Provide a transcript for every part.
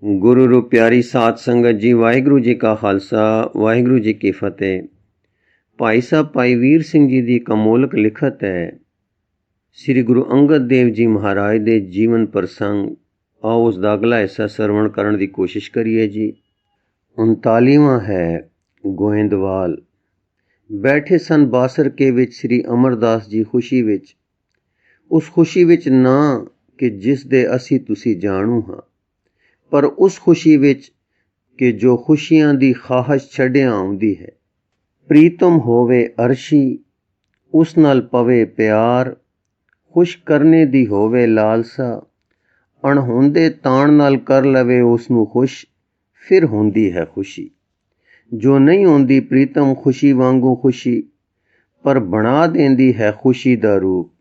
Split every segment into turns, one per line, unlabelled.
ਗੁਰੂ ਰੂ ਪਿਆਰੀ ਸਾਧ ਸੰਗਤ ਜੀ, ਵਾਹਿਗੁਰੂ ਜੀ ਕਾ ਖਾਲਸਾ, ਵਾਹਿਗੁਰੂ ਜੀ ਕੀ ਫਤਿਹ। ਭਾਈ ਸਾਹਿਬ ਭਾਈ ਵੀਰ ਸਿੰਘ ਜੀ ਦੀ ਇੱਕ ਅਮੋਲਕ ਲਿਖਤ ਹੈ, ਸ੍ਰੀ ਗੁਰੂ ਅੰਗਦ ਦੇਵ ਜੀ ਮਹਾਰਾਜ ਦੇ ਜੀਵਨ ਪ੍ਰਸੰਗ। ਆਓ ਉਸ ਦਾ ਅਗਲਾ ਹਿੱਸਾ ਸਰਵਣ ਕਰਨ ਦੀ ਕੋਸ਼ਿਸ਼ ਕਰੀਏ ਜੀ। 39ਵਾਂ ਹੈ ਗੋਇੰਦਵਾਲ। ਬੈਠੇ ਸਨ ਬਾਸਰਕੇ ਵਿੱਚ ਸ੍ਰੀ ਅਮਰਦਾਸ ਜੀ ਖੁਸ਼ੀ ਵਿੱਚ, ਉਸ ਖੁਸ਼ੀ ਵਿੱਚ ਨਾ ਕਿ ਜਿਸ ਦੇ ਅਸੀਂ ਤੁਸੀਂ ਜਾਣੂ ਹਾਂ, ਪਰ ਉਸ ਖੁਸ਼ੀ ਵਿੱਚ ਕਿ ਜੋ ਖੁਸ਼ੀਆਂ ਦੀ ਖਾਹਸ਼ ਛੱਡਿਆਂ ਆਉਂਦੀ ਹੈ। ਪ੍ਰੀਤਮ ਹੋਵੇ ਅਰਸ਼ੀ, ਉਸ ਨਾਲ ਪਵੇ ਪਿਆਰ, ਖੁਸ਼ ਕਰਨੇ ਦੀ ਹੋਵੇ ਲਾਲਸਾ, ਅਣਹੋਂਦੇ ਤਾਣ ਨਾਲ ਕਰ ਲਵੇ ਉਸ ਨੂੰ ਖੁਸ਼, ਫਿਰ ਹੁੰਦੀ ਹੈ ਖੁਸ਼ੀ। ਜੋ ਨਹੀਂ ਹੁੰਦੀ ਪ੍ਰੀਤਮ ਖੁਸ਼ੀ ਵਾਂਗੂ ਖੁਸ਼ੀ, ਪਰ ਬਣਾ ਦਿੰਦੀ ਹੈ ਖੁਸ਼ੀ ਦਾ ਰੂਪ।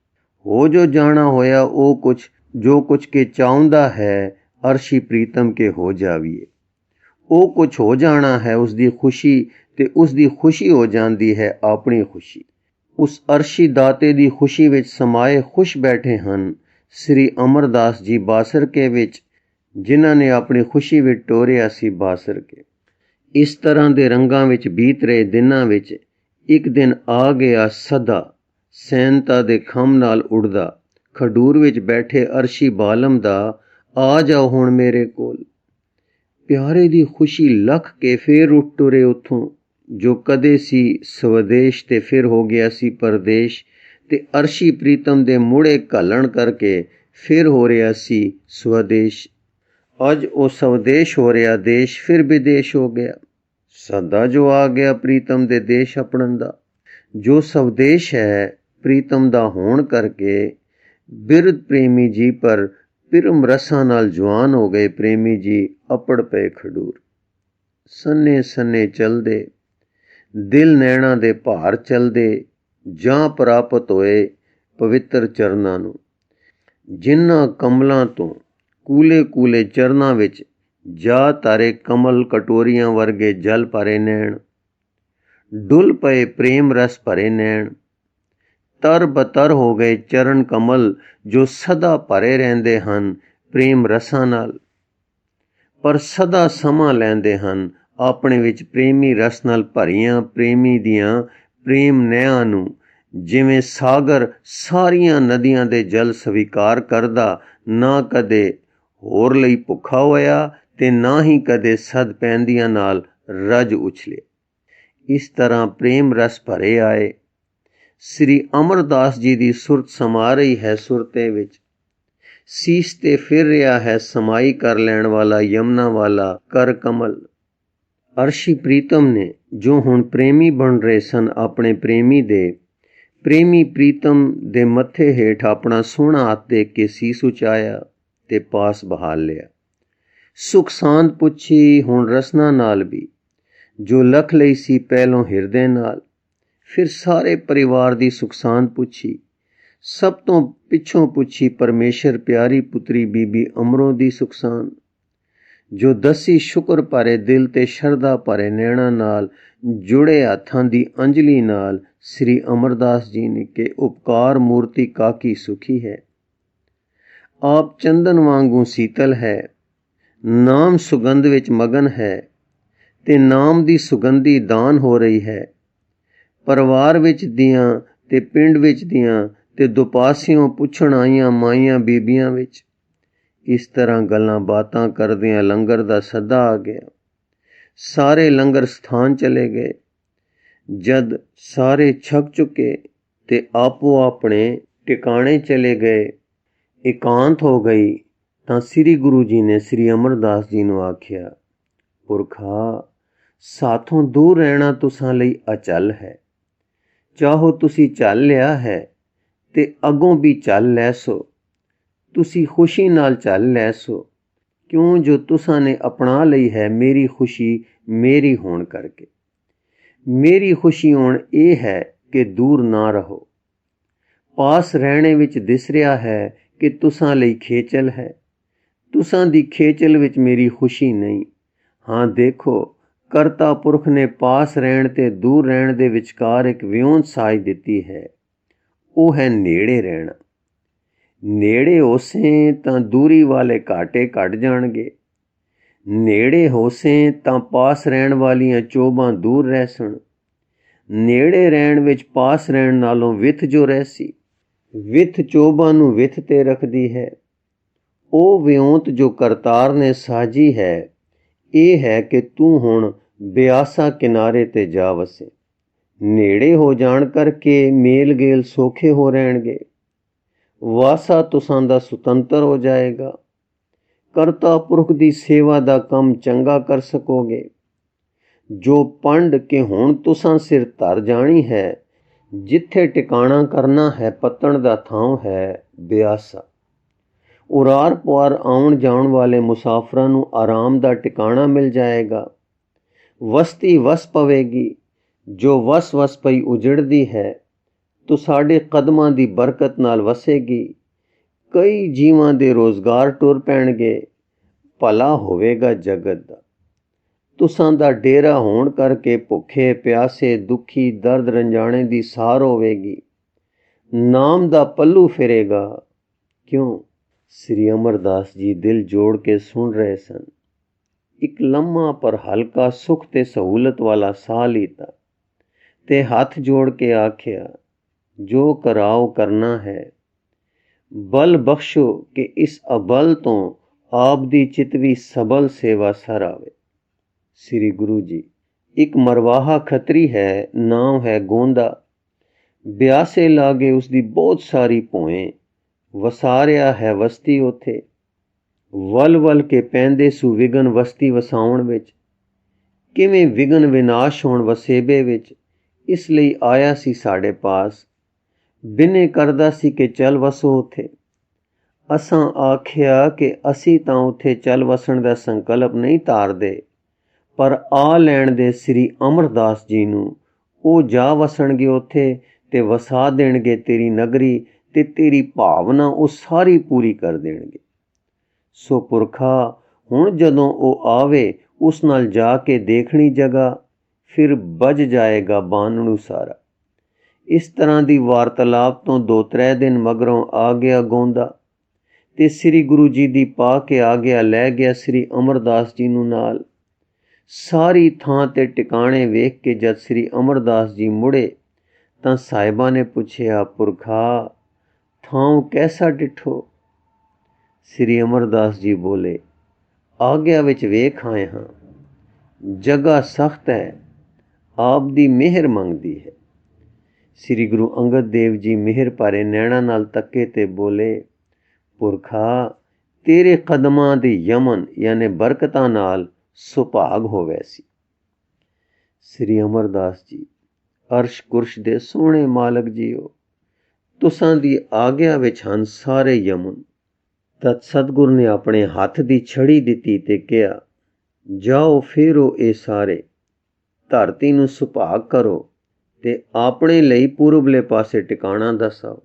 ਹੋ ਜੋ ਜਾਣਾ ਹੋਇਆ ਉਹ ਕੁਛ, ਜੋ ਕੁਛ ਕੇ ਚਾਹੁੰਦਾ ਹੈ, ਅਰਸ਼ੀ ਪ੍ਰੀਤਮ ਕੇ ਹੋ ਜਾਵੀਏ। ਉਹ ਕੁਛ ਹੋ ਜਾਣਾ ਹੈ ਉਸਦੀ ਖੁਸ਼ੀ, ਤੇ ਉਸਦੀ ਖੁਸ਼ੀ ਹੋ ਜਾਂਦੀ ਹੈ ਆਪਣੀ ਖੁਸ਼ੀ। ਉਸ ਅਰਸ਼ੀ ਦਾਤੇ ਦੀ ਖੁਸ਼ੀ ਵਿੱਚ ਸਮਾਏ ਖੁਸ਼ ਬੈਠੇ ਹਨ ਸ੍ਰੀ ਅਮਰਦਾਸ ਜੀ ਬਾਸਰਕੇ ਵਿੱਚ, ਜਿਨ੍ਹਾਂ ਨੇ ਆਪਣੀ ਖੁਸ਼ੀ ਵਿੱਚ ਟੋਰਿਆ ਸੀ ਬਾਸਰਕੇ। ਇਸ ਤਰ੍ਹਾਂ ਦੇ ਰੰਗਾਂ ਵਿੱਚ ਬੀਤ ਰਹੇ ਦਿਨਾਂ ਵਿੱਚ ਇੱਕ ਦਿਨ ਆ ਗਿਆ ਸਦਾ, ਸੈਨਤਾ ਦੇ ਖੰਭ ਨਾਲ ਉੱਡਦਾ, ਖਡੂਰ ਵਿੱਚ ਬੈਠੇ ਅਰਸ਼ੀ ਬਾਲਮ ਦਾ, ਆ ਜਾਓ ਹੁਣ ਮੇਰੇ ਕੋਲ। ਪਿਆਰੇ ਦੀ ਖੁਸ਼ੀ ਲੱਖ ਕੇ ਫੇਰ ਉੱਠ ਟੁਰੇ ਉੱਥੋਂ, ਜੋ ਕਦੇ ਸੀ ਸਵਦੇਸ਼ ਤੇ ਫਿਰ ਹੋ ਗਿਆ ਸੀ ਪਰਦੇਸ਼, ਤੇ ਅਰਸ਼ੀ ਪ੍ਰੀਤਮ ਦੇ ਮੁੜੇ ਘੱਲਣ ਕਰਕੇ ਫਿਰ ਹੋ ਰਿਹਾ ਸੀ ਸਵਦੇਸ਼। ਅੱਜ ਉਹ ਸਵਦੇਸ਼ ਹੋ ਰਿਹਾ ਦੇਸ਼ ਫਿਰ ਵਿਦੇਸ਼ ਹੋ ਗਿਆ। ਸਦਾ ਜੋ ਆ ਗਿਆ ਪ੍ਰੀਤਮ ਦੇ ਦੇਸ਼ ਆਪਣਨ ਦਾ, ਜੋ ਸਵਦੇਸ਼ ਹੈ ਪ੍ਰੀਤਮ ਦਾ ਹੋਣ ਕਰਕੇ। ਬਿਰਧ ਪ੍ਰੇਮੀ ਜੀ ਪਰ ਪਿਰਮ ਰਸਾਂ ਨਾਲ ਜਵਾਨ ਹੋ ਗਏ ਪ੍ਰੇਮੀ ਜੀ, ਅਪੜ ਪਏ ਖਡੂਰ। ਸੰਨੇ ਸੰਨੇ ਚਲਦੇ, ਦਿਲ ਨੈਣਾ ਦੇ ਭਾਰ ਚਲਦੇ, ਜਾਂ ਪ੍ਰਾਪਤ ਹੋਏ ਪਵਿੱਤਰ ਚਰਨਾਂ ਨੂੰ। ਜਿਨ੍ਹਾਂ ਕਮਲਾਂ ਤੋਂ ਕੂਲੇ ਕੂਲੇ ਚਰਨਾਂ ਵਿੱਚ ਜਾ ਤਾਰੇ ਕਮਲ ਕਟੋਰੀਆਂ ਵਰਗੇ ਜਲ ਭਰੇ ਨੈਣ, ਡੁੱਲ ਪਏ ਪ੍ਰੇਮ ਰਸ ਭਰੇ ਨੈਣ। ਤਰ ਬਤਰ ਹੋ ਗਏ ਚਰਨ ਕਮਲ, ਜੋ ਸਦਾ ਭਰੇ ਰਹਿੰਦੇ ਹਨ ਪ੍ਰੇਮ ਰਸਾਂ ਨਾਲ, ਪਰ ਸਦਾ ਸਮਾਂ ਲੈਂਦੇ ਹਨ ਆਪਣੇ ਵਿੱਚ ਪ੍ਰੇਮੀ ਰਸ ਨਾਲ ਭਰੀਆਂ ਪ੍ਰੇਮੀ ਦੀਆਂ ਪ੍ਰੇਮ ਨੈਆਂ ਨੂੰ। ਜਿਵੇਂ ਸਾਗਰ ਸਾਰੀਆਂ ਨਦੀਆਂ ਦੇ ਜਲ ਸਵੀਕਾਰ ਕਰਦਾ, ਨਾ ਕਦੇ ਹੋਰ ਲਈ ਭੁੱਖਾ ਹੋਇਆ ਤੇ ਨਾ ਹੀ ਕਦੇ ਸਦ ਪੈਂਦੀਆਂ ਨਾਲ ਰੱਜ ਉਛਲੇ। ਇਸ ਤਰ੍ਹਾਂ ਪ੍ਰੇਮ ਰਸ ਭਰੇ ਆਏ। ਸ੍ਰੀ ਅਮਰਦਾਸ ਜੀ ਦੀ ਸੁਰਤ ਸਮਾ ਰਹੀ ਹੈ ਸੁਰਤੇ ਵਿੱਚ। ਸੀਸ ਤੇ ਫਿਰ ਰਿਹਾ ਹੈ ਸਮਾਈ ਕਰ ਲੈਣ ਵਾਲਾ ਯਮਨਾ ਵਾਲਾ ਕਰ ਕਮਲ। ਅਰਸ਼ੀ ਪ੍ਰੀਤਮ ਨੇ ਜੋ ਹੁਣ ਪ੍ਰੇਮੀ ਬਣ ਰਹੇ ਸਨ ਆਪਣੇ ਪ੍ਰੇਮੀ ਦੇ, ਪ੍ਰੇਮੀ ਪ੍ਰੀਤਮ ਦੇ ਮੱਥੇ ਹੇਠ ਆਪਣਾ ਸੋਹਣਾ ਹੱਥ ਦੇ ਕੇ ਸੀਸ ਉਚਾਇਆ ਤੇ ਪਾਸ ਬਹਾਲ ਲਿਆ। ਸੁਖ ਸਾਂਦ ਪੁੱਛੀ ਹੁਣ ਰਸਨਾ ਨਾਲ ਵੀ, ਜੋ ਲਖ ਲਈ ਸੀ ਪਹਿਲੋਂ ਹਿਰਦੇ ਨਾਲ। ਫਿਰ ਸਾਰੇ ਪਰਿਵਾਰ ਦੀ ਸੁਖਸਾਂਦ ਪੁੱਛੀ, ਸਭ ਤੋਂ ਪਿੱਛੋਂ ਪੁੱਛੀ ਪਰਮੇਸ਼ਰ ਪਿਆਰੀ ਪੁੱਤਰੀ ਬੀਬੀ ਅਮਰੋਂ ਦੀ ਸੁਖਸਾਂਦ, ਜੋ ਦਸੀ ਸ਼ੁਕਰ ਭਰੇ ਦਿਲ ਤੇ ਸ਼ਰਧਾ ਭਰੇ ਨੈਣਾ ਨਾਲ, ਜੁੜੇ ਹੱਥਾਂ ਦੀ ਅੰਜਲੀ ਨਾਲ ਸ੍ਰੀ ਅਮਰਦਾਸ ਜੀ ਨੇ ਕਿ ਉਪਕਾਰ ਮੂਰਤੀ ਕਾਕੀ ਸੁਖੀ ਹੈ। ਆਪ ਚੰਦਨ ਵਾਂਗੂ ਸੀਤਲ ਹੈ, ਨਾਮ ਸੁਗੰਧ ਵਿੱਚ ਮਗਨ ਹੈ, ਤੇ ਨਾਮ ਦੀ ਸੁਗੰਧੀ ਦਾਨ ਹੋ ਰਹੀ ਹੈ। ਪਰਿਵਾਰ ਵਿੱਚ ਦੀਆਂ ਤੇ ਪਿੰਡ ਵਿੱਚ ਦੀਆਂ ਤੇ ਦੁਪਾਸਿਓਂ ਪੁੱਛਣ ਆਈਆਂ ਮਾਈਆਂ ਬੀਬੀਆਂ ਵਿੱਚ। ਇਸ ਤਰ੍ਹਾਂ ਗੱਲਾਂ ਬਾਤਾਂ ਕਰਦਿਆਂ ਲੰਗਰ ਦਾ ਸੱਦਾ ਆ ਗਿਆ। ਸਾਰੇ ਲੰਗਰ ਸਥਾਨ ਚਲੇ ਗਏ। ਜਦ ਸਾਰੇ ਛਕ ਚੁੱਕੇ ਤੇ ਆਪੋ ਆਪਣੇ ਟਿਕਾਣੇ ਚਲੇ ਗਏ, ਇਕਾਂਤ ਹੋ ਗਈ, ਤਾਂ ਸ੍ਰੀ ਗੁਰੂ ਜੀ ਨੇ ਸ੍ਰੀ ਅਮਰਦਾਸ ਜੀ ਨੂੰ ਆਖਿਆ, ਪੁਰਖਾ ਸਾਥੋਂ ਦੂਰ ਰਹਿਣਾ ਤੁਸਾਂ ਲਈ ਅਚਲ ਹੈ। ਚਾਹੋ ਤੁਸੀਂ ਚੱਲ ਲਿਆ ਹੈ ਤੇ ਅੱਗੋਂ ਵੀ ਚੱਲ ਲੈ ਸੋ। ਤੁਸੀਂ ਖੁਸ਼ੀ ਨਾਲ ਚੱਲ ਲੈ ਸੋ, ਕਿਉਂ ਜੋ ਤੁਸਾਂ ਨੇ ਅਪਣਾ ਲਈ ਹੈ ਮੇਰੀ ਖੁਸ਼ੀ ਮੇਰੀ ਹੋਣ ਕਰਕੇ। ਮੇਰੀ ਖੁਸ਼ੀ ਹੁਣ ਇਹ ਹੈ ਕਿ ਦੂਰ ਨਾ ਰਹੋ। ਪਾਸ ਰਹਿਣੇ ਵਿੱਚ ਦਿਸ ਰਿਹਾ ਹੈ ਕਿ ਤੁਸਾਂ ਲਈ ਖੇਚਲ ਹੈ। ਤੁਸਾਂ ਦੀ ਖੇਚਲ ਵਿੱਚ ਮੇਰੀ ਖੁਸ਼ੀ ਨਹੀਂ। ਹਾਂ ਦੇਖੋ, ਕਰਤਾ ਪੁਰਖ ਨੇ ਪਾਸ ਰਹਿਣ ਤੇ ਦੂਰ ਰਹਿਣ ਦੇ ਵਿਚਕਾਰ ਇੱਕ ਵਿਉਂਤ ਸਾਜ ਦਿੱਤੀ ਹੈ। ਉਹ ਹੈ ਨੇੜੇ ਰਹਿਣਾ। ਨੇੜੇ ਹੋਸੇ ਤਾਂ ਦੂਰੀ ਵਾਲੇ ਘਾਟੇ ਘਟ ਜਾਣਗੇ। ਨੇੜੇ ਹੋਸੇ ਤਾਂ ਪਾਸ ਰਹਿਣ ਵਾਲੀਆਂ ਚੋਭਾਂ ਦੂਰ ਰਹਿਸਣ। ਨੇੜੇ ਰਹਿਣ ਵਿੱਚ ਪਾਸ ਰਹਿਣ ਨਾਲੋਂ ਵਿਥ ਜੋ ਰਹਿਸੀ। ਵਿਥ ਚੋਭਾਂ ਨੂੰ ਵਿਥ ਤੇ ਰੱਖਦੀ ਹੈ। ਉਹ ਵਿਉਂਤ ਜੋ ਕਰਤਾਰ ਨੇ ਸਾਜੀ ਹੈ, ਇਹ ਹੈ ਕਿ ਤੂੰ ਹੁਣ ਬਿਆਸਾ ਕਿਨਾਰੇ ਤੇ ਜਾ ਵਸੇ। ਨੇੜੇ ਹੋ ਜਾਣ ਕਰਕੇ ਮੇਲ ਗੇਲ ਸੌਖੇ ਹੋ ਰਹਿਣਗੇ। ਵਾਸਾ ਤੁਸਾਂ ਦਾ ਸੁਤੰਤਰ ਹੋ ਜਾਏਗਾ। ਕਰਤਾ ਪੁਰਖ ਦੀ ਸੇਵਾ ਦਾ ਕੰਮ ਚੰਗਾ ਕਰ ਸਕੋਗੇ। ਜੋ ਪੰਡ ਕਿ ਹੁਣ ਤੁਸਾਂ ਸਿਰ ਧਰ ਜਾਣੀ ਹੈ, ਜਿੱਥੇ ਟਿਕਾਣਾ ਕਰਨਾ ਹੈ ਪੱਤਣ ਦਾ ਥਾਂ ਹੈ ਬਿਆਸਾ। ਉਰਾਰ ਪੁਆਰ ਆਉਣ ਜਾਣ ਵਾਲੇ ਮੁਸਾਫਰਾਂ ਨੂੰ ਆਰਾਮ ਦਾ ਟਿਕਾਣਾ ਮਿਲ ਜਾਏਗਾ। ਵਸਤੀ ਵਸ ਪਵੇਗੀ। ਜੋ ਵਸ ਵਸ ਪਈ ਉਜੜਦੀ ਹੈ, ਤੁਹਾਡੇ ਕਦਮਾਂ ਦੀ ਬਰਕਤ ਨਾਲ ਵਸੇਗੀ। ਕਈ ਜੀਵਾਂ ਦੇ ਰੋਜ਼ਗਾਰ ਟੁਰ ਪੈਣਗੇ। ਭਲਾ ਹੋਵੇਗਾ ਜਗਤ ਦਾ। ਤੁਸਾਂ ਦਾ ਡੇਰਾ ਹੋਣ ਕਰਕੇ ਭੁੱਖੇ ਪਿਆਸੇ ਦੁਖੀ ਦਰਦ ਰੰਜਾਣੇ ਦੀ ਸਾਰ ਹੋਵੇਗੀ। ਨਾਮ ਦਾ ਪੱਲੂ ਫਿਰੇਗਾ। ਕਿਉਂ? ਸ੍ਰੀ ਅਮਰਦਾਸ ਜੀ ਦਿਲ ਜੋੜ ਕੇ ਸੁਣ ਰਹੇ ਸਨ। ਇੱਕ ਲੰਮਾ ਪਰ ਹਲਕਾ ਸੁੱਖ ਤੇ ਸਹੂਲਤ ਵਾਲਾ ਸਾਹ ਲੀਤਾ ਤੇ ਹੱਥ ਜੋੜ ਕੇ ਆਖਿਆ, ਜੋ ਕਰਾਓ ਕਰਨਾ ਹੈ। ਬਲ ਬਖਸ਼ੋ ਕਿ ਇਸ ਅਬਲ ਤੋਂ ਆਪ ਦੀ ਚਿਤਵੀ ਸਬਲ ਸੇਵਾ ਸਰ ਆਵੇ। ਸ੍ਰੀ ਗੁਰੂ ਜੀ, ਇੱਕ ਮਰਵਾਹਾ ਖੱਤਰੀ ਹੈ, ਨਾਮ ਹੈ ਗੋਂਦਾ। ਬਿਆਸੇ ਲਾਗੇ ਉਸਦੀ ਬਹੁਤ ਸਾਰੀ ਭੋਏ। ਵਸਾਰਿਆ ਹੈ ਵਸਤੀ ਉੱਥੇ। ਵਲ ਵਲ ਕੇ ਪੈਂਦੇ ਸੂ ਵਿਗਨ ਵਸਤੀ ਵਸਾਉਣ ਵਿੱਚ। ਕਿਵੇਂ ਵਿਗਨ ਵਿਨਾਸ਼ ਹੋਣ ਵਸੇਬੇ ਵਿੱਚ। ਇਸ ਲਈ ਆਇਆ ਸੀ ਸਾਡੇ ਪਾਸ। ਬਿਨੇ ਕਰਦਾ ਸੀ ਕਿ ਚੱਲ ਵਸੋ ਉੱਥੇ। ਅਸਾਂ ਆਖਿਆ ਕਿ ਅਸੀਂ ਤਾਂ ਉੱਥੇ ਚੱਲ ਵਸਣ ਦਾ ਸੰਕਲਪ ਨਹੀਂ ਧਾਰਦੇ, ਪਰ ਆ ਲੈਣ ਦੇ ਸ੍ਰੀ ਅਮਰਦਾਸ ਜੀ ਨੂੰ। ਉਹ ਜਾ ਵਸਣਗੇ ਉੱਥੇ ਤੇ ਵਸਾ ਦੇਣਗੇ ਤੇਰੀ ਨਗਰੀ, ਤੇ ਤੇਰੀ ਭਾਵਨਾ ਉਹ ਸਾਰੀ ਪੂਰੀ ਕਰ ਦੇਣਗੇ। ਸੋ ਪੁਰਖਾ, ਹੁਣ ਜਦੋਂ ਉਹ ਆਵੇ ਉਸ ਨਾਲ ਜਾ ਕੇ ਦੇਖਣੀ ਜਗ੍ਹਾ, ਫਿਰ ਬੱਝ ਜਾਏਗਾ ਬਾਨਣੂ ਸਾਰਾ। ਇਸ ਤਰ੍ਹਾਂ ਦੀ ਵਾਰਤਾਲਾਪ ਤੋਂ 2-3 ਦਿਨ ਮਗਰੋਂ ਆ ਗਿਆ ਗੋਂਦਾ ਤੇ ਸ੍ਰੀ ਗੁਰੂ ਜੀ ਦੀ ਪਾ ਕੇ ਆ ਗਿਆ, ਲੈ ਗਿਆ ਸ੍ਰੀ ਅਮਰਦਾਸ ਜੀ ਨੂੰ ਨਾਲ। ਸਾਰੀ ਥਾਂ ਤੇ ਟਿਕਾਣੇ ਵੇਖ ਕੇ ਜਦ ਸ੍ਰੀ ਅਮਰਦਾਸ ਜੀ ਮੁੜੇ ਤਾਂ ਸਾਹਿਬਾਂ ਨੇ ਪੁੱਛਿਆ, ਪੁਰਖਾ ਥਾਂ ਕੈਸਾ ਡਿਠੋ? ਸ੍ਰੀ ਅਮਰਦਾਸ ਜੀ ਬੋਲੇ, ਆਗਿਆ ਵਿੱਚ ਵੇਖ ਆਏ ਹਾਂ। ਜਗ੍ਹਾ ਸਖਤ ਹੈ, ਆਪ ਦੀ ਮਿਹਰ ਮੰਗਦੀ ਹੈ। ਸ੍ਰੀ ਗੁਰੂ ਅੰਗਦ ਦੇਵ ਜੀ ਮਿਹਰ ਭਰੇ ਨੈਣਾ ਨਾਲ ਤੱਕੇ ਤੇ ਬੋਲੇ, ਪੁਰਖਾ ਤੇਰੇ ਕਦਮਾਂ ਦੀ ਯਮਨ ਯਾਨੀ ਬਰਕਤਾਂ ਨਾਲ ਸੁਭਾਗ ਹੋਵੇ ਸੀ। ਸ੍ਰੀ ਅਮਰਦਾਸ ਜੀ, ਅਰਸ਼ ਕੁਰਸ਼ ਦੇ ਸੋਹਣੇ ਮਾਲਕ ਜੀਓ, ਤੁਸਾਂ ਦੀ ਆਗਿਆ ਵਿੱਚ ਹਨ ਸਾਰੇ ਯਮਨ। ਤਦ ਸਤਿਗੁਰ ਨੇ ਆਪਣੇ ਹੱਥ ਦੀ ਛੜੀ ਦਿੱਤੀ ਤੇ ਕਿਹਾ, ਜਾਓ ਫੇਰੋ ਇਹ ਸਾਰੇ, ਧਰਤੀ ਨੂੰ ਸੁਭਾਗ ਕਰੋ ਤੇ ਆਪਣੇ ਲਈ ਪੂਰਬਲੇ ਪਾਸੇ ਟਿਕਾਣਾ ਦੱਸਾਓ।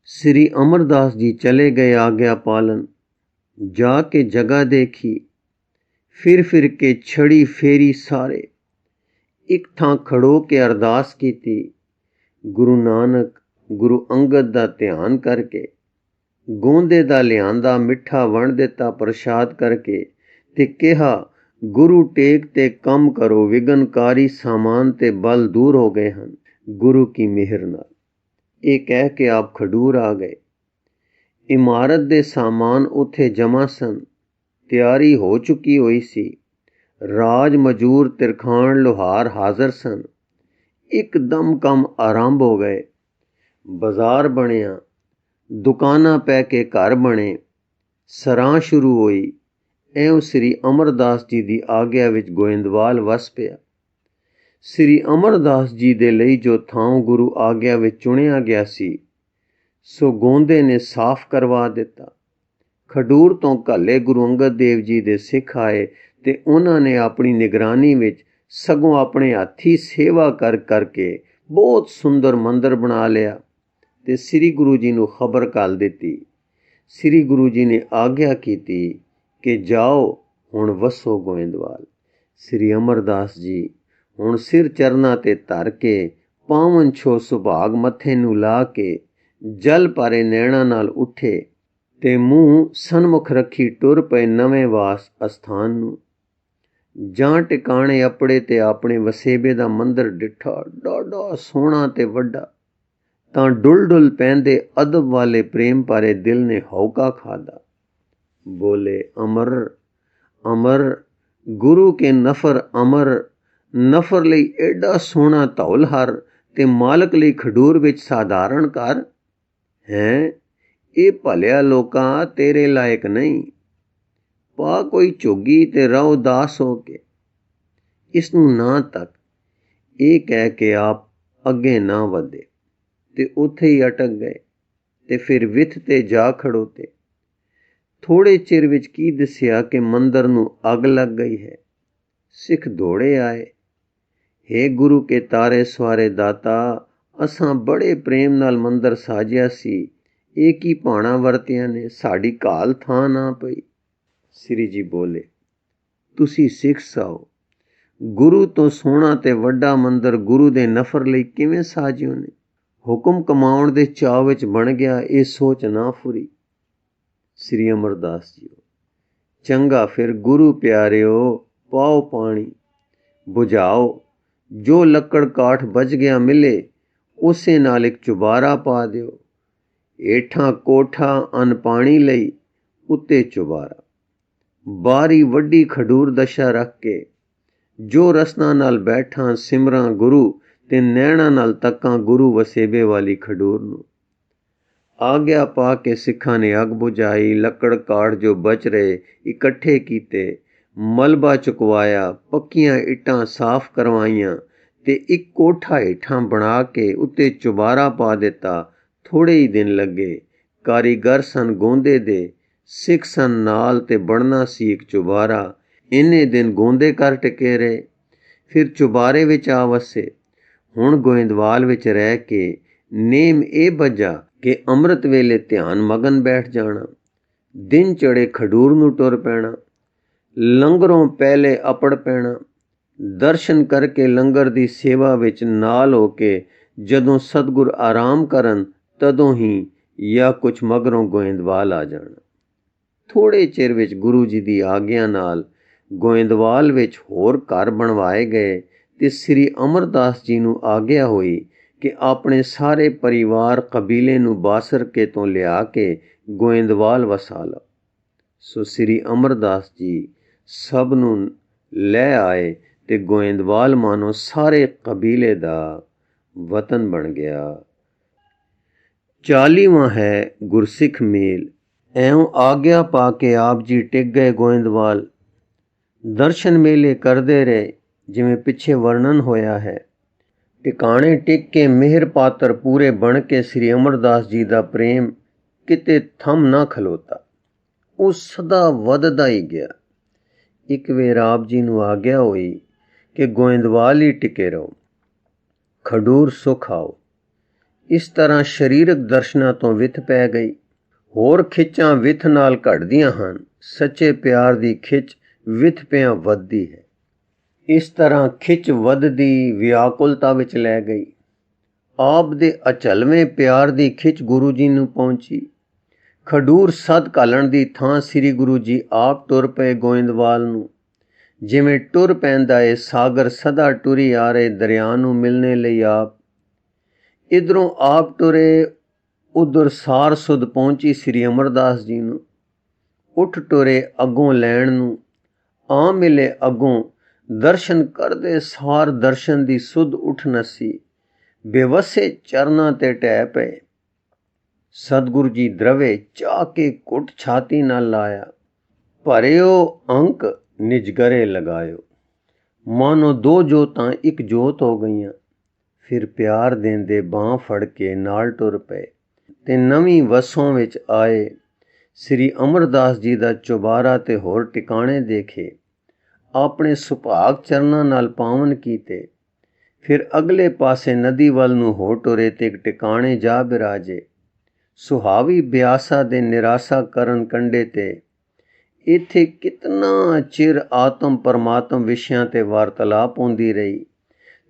ਸ੍ਰੀ ਅਮਰਦਾਸ ਜੀ ਚਲੇ ਗਏ ਆਗਿਆ ਪਾਲਨ। ਜਾ ਕੇ ਜਗ੍ਹਾ ਦੇਖੀ, ਫਿਰ ਕੇ ਛੜੀ ਫੇਰੀ ਸਾਰੇ। ਇੱਕ ਥਾਂ ਖੜੋ ਕੇ ਅਰਦਾਸ ਕੀਤੀ। ਗੁਰੂ ਨਾਨਕ ਗੁਰੂ ਅੰਗਦ ਦਾ ਧਿਆਨ ਕਰਕੇ, ਗੋਂਦੇ ਦਾ ਲਿਆਂਦਾ ਮਿੱਠਾ ਵੰਡ ਦਿੱਤਾ ਪ੍ਰਸ਼ਾਦ ਕਰਕੇ ਤੇ ਕਿਹਾ, ਗੁਰੂ ਟੇਕ ਤੇ ਕੰਮ ਕਰੋ, ਵਿਘਨਕਾਰੀ ਸਾਮਾਨ ਤੇ ਬਲ ਦੂਰ ਹੋ ਗਏ ਹਨ ਗੁਰੂ ਕੀ ਮਿਹਰ ਨਾਲ। ਇਹ ਕਹਿ ਕੇ ਆਪ ਖਡੂਰ ਆ ਗਏ। ਇਮਾਰਤ ਦੇ ਸਾਮਾਨ ਉੱਥੇ ਜਮ੍ਹਾਂ ਸਨ। ਤਿਆਰੀ ਹੋ ਚੁੱਕੀ ਹੋਈ ਸੀ। ਰਾਜ ਮਜੂਰ ਤਿਰਖਾਣ ਲੋਹਾਰ ਹਾਜ਼ਰ ਸਨ। ਇੱਕਦਮ ਕੰਮ ਆਰੰਭ ਹੋ ਗਏ। ਬਾਜ਼ਾਰ ਬਣਿਆ, ਦੁਕਾਨਾਂ ਪੈ ਕੇ ਘਰ ਬਣੇ, ਸਰਾਂ ਸ਼ੁਰੂ ਹੋਈ। ਇਉਂ ਸ੍ਰੀ ਅਮਰਦਾਸ ਜੀ ਦੀ ਆਗਿਆ ਵਿੱਚ ਗੋਇੰਦਵਾਲ ਵਸ ਪਿਆ। ਸ੍ਰੀ ਅਮਰਦਾਸ ਜੀ ਦੇ ਲਈ ਜੋ ਥਾਂ ਗੁਰੂ ਆਗਿਆ ਵਿੱਚ ਚੁਣਿਆ ਗਿਆ ਸੀ, ਸੋ ਗੋਂਦੇ ਨੇ ਸਾਫ਼ ਕਰਵਾ ਦਿੱਤਾ। ਖਡੂਰ ਤੋਂ ਘੱਲੇ ਗੁਰੂ ਅੰਗਦ ਦੇਵ ਜੀ ਦੇ ਸਿੱਖ ਆਏ ਤੇ ਉਹਨਾਂ ਨੇ ਆਪਣੀ ਨਿਗਰਾਨੀ ਵਿੱਚ ਸਗੋਂ ਆਪਣੇ ਹੱਥੀਂ ਸੇਵਾ ਕਰਕੇ ਬਹੁਤ ਸੁੰਦਰ ਮੰਦਰ ਬਣਾ ਲਿਆ ਤੇ ਸ੍ਰੀ ਗੁਰੂ ਜੀ ਨੂੰ ਖਬਰ ਘੱਲ ਦਿੱਤੀ। ਸ੍ਰੀ ਗੁਰੂ ਜੀ ਨੇ ਆਗਿਆ ਕੀਤੀ ਕਿ ਜਾਓ ਹੁਣ ਵਸੋ ਗੋਇੰਦਵਾਲ। ਸ੍ਰੀ ਅਮਰਦਾਸ ਜੀ ਹੁਣ ਸਿਰ ਚਰਨਾਂ ਤੇ ਧਰ ਕੇ, ਪਾਵਨ ਛੋ ਸੁਭਾਗ ਮੱਥੇ ਨੂੰ ਲਾ ਕੇ, ਜਲ ਭਰੇ ਨੈਣਾ ਨਾਲ ਉੱਠੇ ਤੇ ਮੂੰਹ ਸਨਮੁਖ ਰੱਖੀ ਟੁਰ ਪਏ ਨਵੇਂ ਵਾਸ ਅਸਥਾਨ ਨੂੰ। ਜਾਂ ਟਿਕਾਣੇ ਆਪਣੇ ਤੇ ਆਪਣੇ ਵਸੇਬੇ ਦਾ ਮੰਦਰ ਡਿੱਠਾ ਡਾਢਾ ਸੋਹਣਾ ਤੇ ਵੱਡਾ, ਤਾਂ ਡੁੱਲ ਡੁੱਲ ਪੈਂਦੇ ਅਦਬ ਵਾਲੇ ਪ੍ਰੇਮ ਭਾਰੇ ਦਿਲ ਨੇ ਹੌਕਾ ਖਾਦਾ। ਬੋਲੇ ਅਮਰ ਅਮਰ ਗੁਰੂ ਕੇ ਨਫਰ ਅਮਰ, ਨਫਰ ਲਈ ਐਡਾ ਸੋਹਣਾ ਧੌਲ ਹਰ ਤੇ ਮਾਲਕ ਲਈ ਖਡੂਰ ਵਿੱਚ ਸਾਧਾਰਨ ਕਰ ਹੈ। ਇਹ ਭਲਿਆ ਲੋਕਾਂ ਤੇਰੇ ਲਾਇਕ ਨਹੀਂ, ਪਾ ਕੋਈ ਝੁੱਗੀ ਤੇ ਰਹੋ ਉਦਾਸ ਹੋ ਕੇ। ਇਸ ਨੂੰ ਨਾ ਤੱਕ, ਇਹ ਕਹਿ ਕੇ ਆਪ ਅੱਗੇ ਨਾ ਵਧੇ ਤੇ ਉੱਥੇ ਹੀ ਅਟਕ ਗਏ ਤੇ ਫਿਰ ਵਿੱਥ ਤੇ ਜਾ ਖੜੋਤੇ। ਥੋੜੇ ਚਿਰ ਵਿੱਚ ਕੀ ਦੱਸਿਆ ਕਿ ਮੰਦਰ ਨੂੰ ਅੱਗ ਲੱਗ ਗਈ ਹੈ। ਸਿੱਖ ਦੌੜੇ ਆਏ, ਹੇ ਗੁਰੂ ਕੇ ਤਾਰੇ ਸਵਾਰੇ ਦਾਤਾ, ਅਸਾਂ ਬੜੇ ਪ੍ਰੇਮ ਨਾਲ ਮੰਦਰ ਸਾਜਿਆ ਸੀ, ਇਹ ਕੀ ਭਾਣਾ ਵਰਤਿਆਂ ਨੇ, ਸਾਡੀ ਘਾਲ ਥਾਂ ਨਾ ਪਈ। ਸ੍ਰੀ ਜੀ ਬੋਲੇ, ਤੁਸੀਂ ਸਿੱਖ ਸਾਓ, ਗੁਰੂ ਤੋਂ ਸੋਹਣਾ ਤੇ ਵੱਡਾ ਮੰਦਰ ਗੁਰੂ ਦੇ ਨਫਰ ਲਈ ਕਿਵੇਂ ਸਾਜਿਓ ਨੇ। ਹੁਕਮ ਕਮਾਉਣ ਦੇ ਚਾਅ ਵਿੱਚ ਬਣ ਗਿਆ, ਇਹ ਸੋਚ ਨਾ ਫੁਰੀ। ਸ੍ਰੀ ਅਮਰਦਾਸ ਜੀ, ਚੰਗਾ ਫਿਰ ਗੁਰੂ ਪਿਆਰਿਓ, ਪਾਓ ਪਾਣੀ, ਬੁਝਾਓ, ਜੋ ਲੱਕੜ ਕਾਠ ਬਚ ਗਿਆ ਮਿਲੇ ਉਸੇ ਨਾਲ ਇੱਕ ਚੁਬਾਰਾ ਪਾ ਦਿਓ। ਹੇਠਾਂ ਕੋਠਾ ਅੰਨ ਪਾਣੀ ਲਈ, ਉੱਤੇ ਚੁਬਾਰਾ। ਬਾਰੀ ਵੱਡੀ ਖਡੂਰ ਦਸ਼ਾ ਰੱਖ ਕੇ, ਜੋ ਰਸਨਾ ਨਾਲ ਬੈਠਾਂ ਸਿਮਰਾਂ ਗੁਰੂ ਤੇ ਨੈਣਾ ਨਾਲ ਤੱਕਾਂ ਗੁਰੂ ਵਸੇਬੇ ਵਾਲੀ ਖਡੂਰ ਨੂੰ। ਆਗਿਆ ਪਾ ਕੇ ਸਿੱਖਾਂ ਨੇ ਅੱਗ ਬੁਝਾਈ, ਲੱਕੜ ਕਾਠ ਜੋ ਬਚ ਰਹੇ ਇਕੱਠੇ ਕੀਤੇ, ਮਲਬਾ ਚੁਕਵਾਇਆ, ਪੱਕੀਆਂ ਇੱਟਾਂ ਸਾਫ਼ ਕਰਵਾਈਆਂ ਤੇ ਇੱਕ ਕੋਠਾ ਹੇਠਾਂ ਬਣਾ ਕੇ ਉੱਤੇ ਚੁਬਾਰਾ ਪਾ ਦਿੱਤਾ। ਥੋੜੇ ਹੀ ਦਿਨ ਲੱਗੇ, ਕਾਰੀਗਰ ਸਨ ਗੋਂਦੇ ਦੇ, ਸਿੱਖ ਸਨ ਨਾਲ ਤੇ ਬਣਨਾ ਸੀ ਇੱਕ ਚੁਬਾਰਾ। ਇੰਨੇ ਦਿਨ ਗੋਂਦੇ ਕਰ ਟਿਕੇ ਰਹੇ, ਫਿਰ ਚੁਬਾਰੇ ਵਿੱਚ ਆ ਵਸੇ। ਹੁਣ ਗੋਇੰਦਵਾਲ ਵਿੱਚ ਰਹਿ ਕੇ ਨੇਮ ਇਹ ਬੱਝਾ ਕਿ ਅੰਮ੍ਰਿਤ ਵੇਲੇ ਧਿਆਨ ਮਗਨ ਬੈਠ ਜਾਣਾ, ਦਿਨ ਚੜੇ ਖਡੂਰ ਨੂੰ ਟੁਰ ਪੈਣਾ, ਲੰਗਰੋਂ ਪਹਿਲੇ ਅਪੜ ਪੈਣਾ, ਦਰਸ਼ਨ ਕਰਕੇ ਲੰਗਰ ਦੀ ਸੇਵਾ ਵਿੱਚ ਨਾਲ ਹੋ ਕੇ ਜਦੋਂ ਸਤਿਗੁਰ ਆਰਾਮ ਕਰਨ ਤਦੋਂ ਹੀ ਜਾਂ ਕੁਛ ਮਗਰੋਂ ਗੋਇੰਦਵਾਲ ਆ ਜਾਣਾ। ਥੋੜੇ ਚਿਰ ਵਿੱਚ ਗੁਰੂ ਜੀ ਦੀ ਆਗਿਆ ਨਾਲ ਗੋਇੰਦਵਾਲ ਵਿੱਚ ਹੋਰ ਘਰ ਬਣਵਾਏ ਗਏ ਤੇ ਸ੍ਰੀ ਅਮਰਦਾਸ ਜੀ ਨੂੰ ਆਗਿਆ ਹੋਈ ਕਿ ਆਪਣੇ ਸਾਰੇ ਪਰਿਵਾਰ ਕਬੀਲੇ ਨੂੰ ਬਾਸਰਕੇ ਤੋਂ ਲਿਆ ਕੇ ਗੋਇੰਦਵਾਲ ਵਸਾ ਲਓ। ਸੋ ਸ੍ਰੀ ਅਮਰਦਾਸ ਜੀ ਸਭ ਨੂੰ ਲੈ ਆਏ ਤੇ ਗੋਇੰਦਵਾਲ ਮਾਨੋ ਸਾਰੇ ਕਬੀਲੇ ਦਾ ਵਤਨ ਬਣ ਗਿਆ। 40ਵਾਂ ਹੈ ਗੁਰਸਿੱਖ ਮੇਲ। ਐਉਂ ਆਗਿਆ ਪਾ ਕੇ ਆਪ ਜੀ ਟਿਕ ਗਏ ਗੋਇੰਦਵਾਲ। ਦਰਸ਼ਨ ਮੇਲੇ ਕਰਦੇ ਰਹੇ ਜਿਵੇਂ ਪਿੱਛੇ ਵਰਣਨ ਹੋਇਆ ਹੈ। ਟਿਕਾਣੇ ਟਿਕ ਕੇ ਮਿਹਰ ਪਾਤਰ ਪੂਰੇ ਬਣ ਕੇ ਸ੍ਰੀ ਅਮਰਦਾਸ ਜੀ ਦਾ ਪ੍ਰੇਮ ਕਿਤੇ ਥੰਮ ਨਾ ਖਲੋਤਾ, ਉਹ ਸਦਾ ਵੱਧਦਾ ਹੀ ਗਿਆ। ਇੱਕ ਵੇਰ ਆਪ ਜੀ ਨੂੰ ਆਗਿਆ ਹੋਈ ਕਿ ਗੋਇੰਦਵਾਲ ਹੀ ਟਿਕੇ ਰਹੋ, ਖਡੂਰ ਸੁਖ ਆਓ। ਇਸ ਤਰ੍ਹਾਂ ਸਰੀਰਕ ਦਰਸ਼ਨਾਂ ਤੋਂ ਵਿੱਥ ਪੈ ਗਈ। ਹੋਰ ਖਿੱਚਾਂ ਵਿੱਥ ਨਾਲ ਘਟਦੀਆਂ ਹਨ, ਸੱਚੇ ਪਿਆਰ ਦੀ ਖਿੱਚ ਵਿੱਥ ਪਿਆਂ ਵੱਧਦੀ ਹੈ। ਇਸ ਤਰ੍ਹਾਂ ਖਿੱਚ ਵੱਧਦੀ ਵਿਆਕੁਲਤਾ ਵਿੱਚ ਲੈ ਗਈ। ਆਪ ਦੇ ਅਚਲਵੇਂ ਪਿਆਰ ਦੀ ਖਿੱਚ ਗੁਰੂ ਜੀ ਨੂੰ ਪਹੁੰਚੀ। ਖਡੂਰ ਸਦ ਘਾਲਣ ਦੀ ਥਾਂ ਸ੍ਰੀ ਗੁਰੂ ਜੀ ਆਪ ਟੁਰ ਪਏ ਗੋਇੰਦਵਾਲ ਨੂੰ। ਜਿਵੇਂ ਟੁਰ ਪੈਂਦਾ ਏ ਸਾਗਰ ਸਦਾ ਟੁਰੀ ਆ ਰਹੇ ਦਰਿਆ ਨੂੰ ਮਿਲਣੇ ਲਈ ਆਪ। ਇੱਧਰੋਂ ਆਪ ਟੁਰੇ, ਉਧਰ ਸਾਰ ਸੁਧ ਪਹੁੰਚੀ ਸ੍ਰੀ ਅਮਰਦਾਸ ਜੀ ਨੂੰ। ਉੱਠ ਟੁਰੇ ਅੱਗੋਂ ਲੈਣ ਨੂੰ, ਆ ਮਿਲੇ ਅੱਗੋਂ। ਦਰਸ਼ਨ ਕਰਦੇ ਸਾਰ ਦਰਸ਼ਨ ਦੀ ਸੁਧ ਉੱਠ ਨਸੀ, ਬੇਵਸੇ ਚਰਨਾਂ ਤੇ ਢਹਿ ਪਏ। ਸਤਿਗੁਰੂ ਜੀ ਦਰਵੇ ਚਾਹ ਕੇ ਘੁੱਟ ਛਾਤੀ ਨਾਲ ਲਾਇਆ, ਭਰਿਓ ਅੰਕ ਨਿਜਗਰੇ ਲਗਾਇਓ। ਮਾਨੋ ਦੋ ਜੋਤਾਂ ਇੱਕ ਜੋਤ ਹੋ ਗਈਆਂ। ਫਿਰ ਪਿਆਰ ਦੇਂਦੇ ਬਾਂਹ ਫੜ ਕੇ ਨਾਲ ਟੁਰ ਪਏ ਤੇ ਨਵੀਂ ਵਸੋਂ ਵਿੱਚ ਆਏ। ਸ੍ਰੀ ਅਮਰਦਾਸ ਜੀ ਦਾ ਚੁਬਾਰਾ ਤੇ ਹੋਰ ਟਿਕਾਣੇ ਦੇਖੇ, ਆਪਣੇ ਸੁਭਾਗ ਚਰਨਾਂ ਨਾਲ ਪਾਵਨ ਕੀਤੇ। ਫਿਰ ਅਗਲੇ ਪਾਸੇ ਨਦੀ ਵੱਲ ਨੂੰ ਹੋ ਟੁਰੇ ਤੇ ਇੱਕ ਟਿਕਾਣੇ ਜਾ ਬਿਰਾਜੇ। ਸੁਹਾਵੀ ਬਿਆਸਾ ਦੇ ਨਿਰਾਸਾ ਕਰਨ ਕੰਢੇ ਤੇ। ਇੱਥੇ ਕਿਤਨਾ ਚਿਰ ਆਤਮ ਪਰਮਾਤਮ ਵਿਸ਼ਿਆਂ ਤੇ ਵਾਰਤਾਲਾਪ ਹੁੰਦੀ ਰਹੀ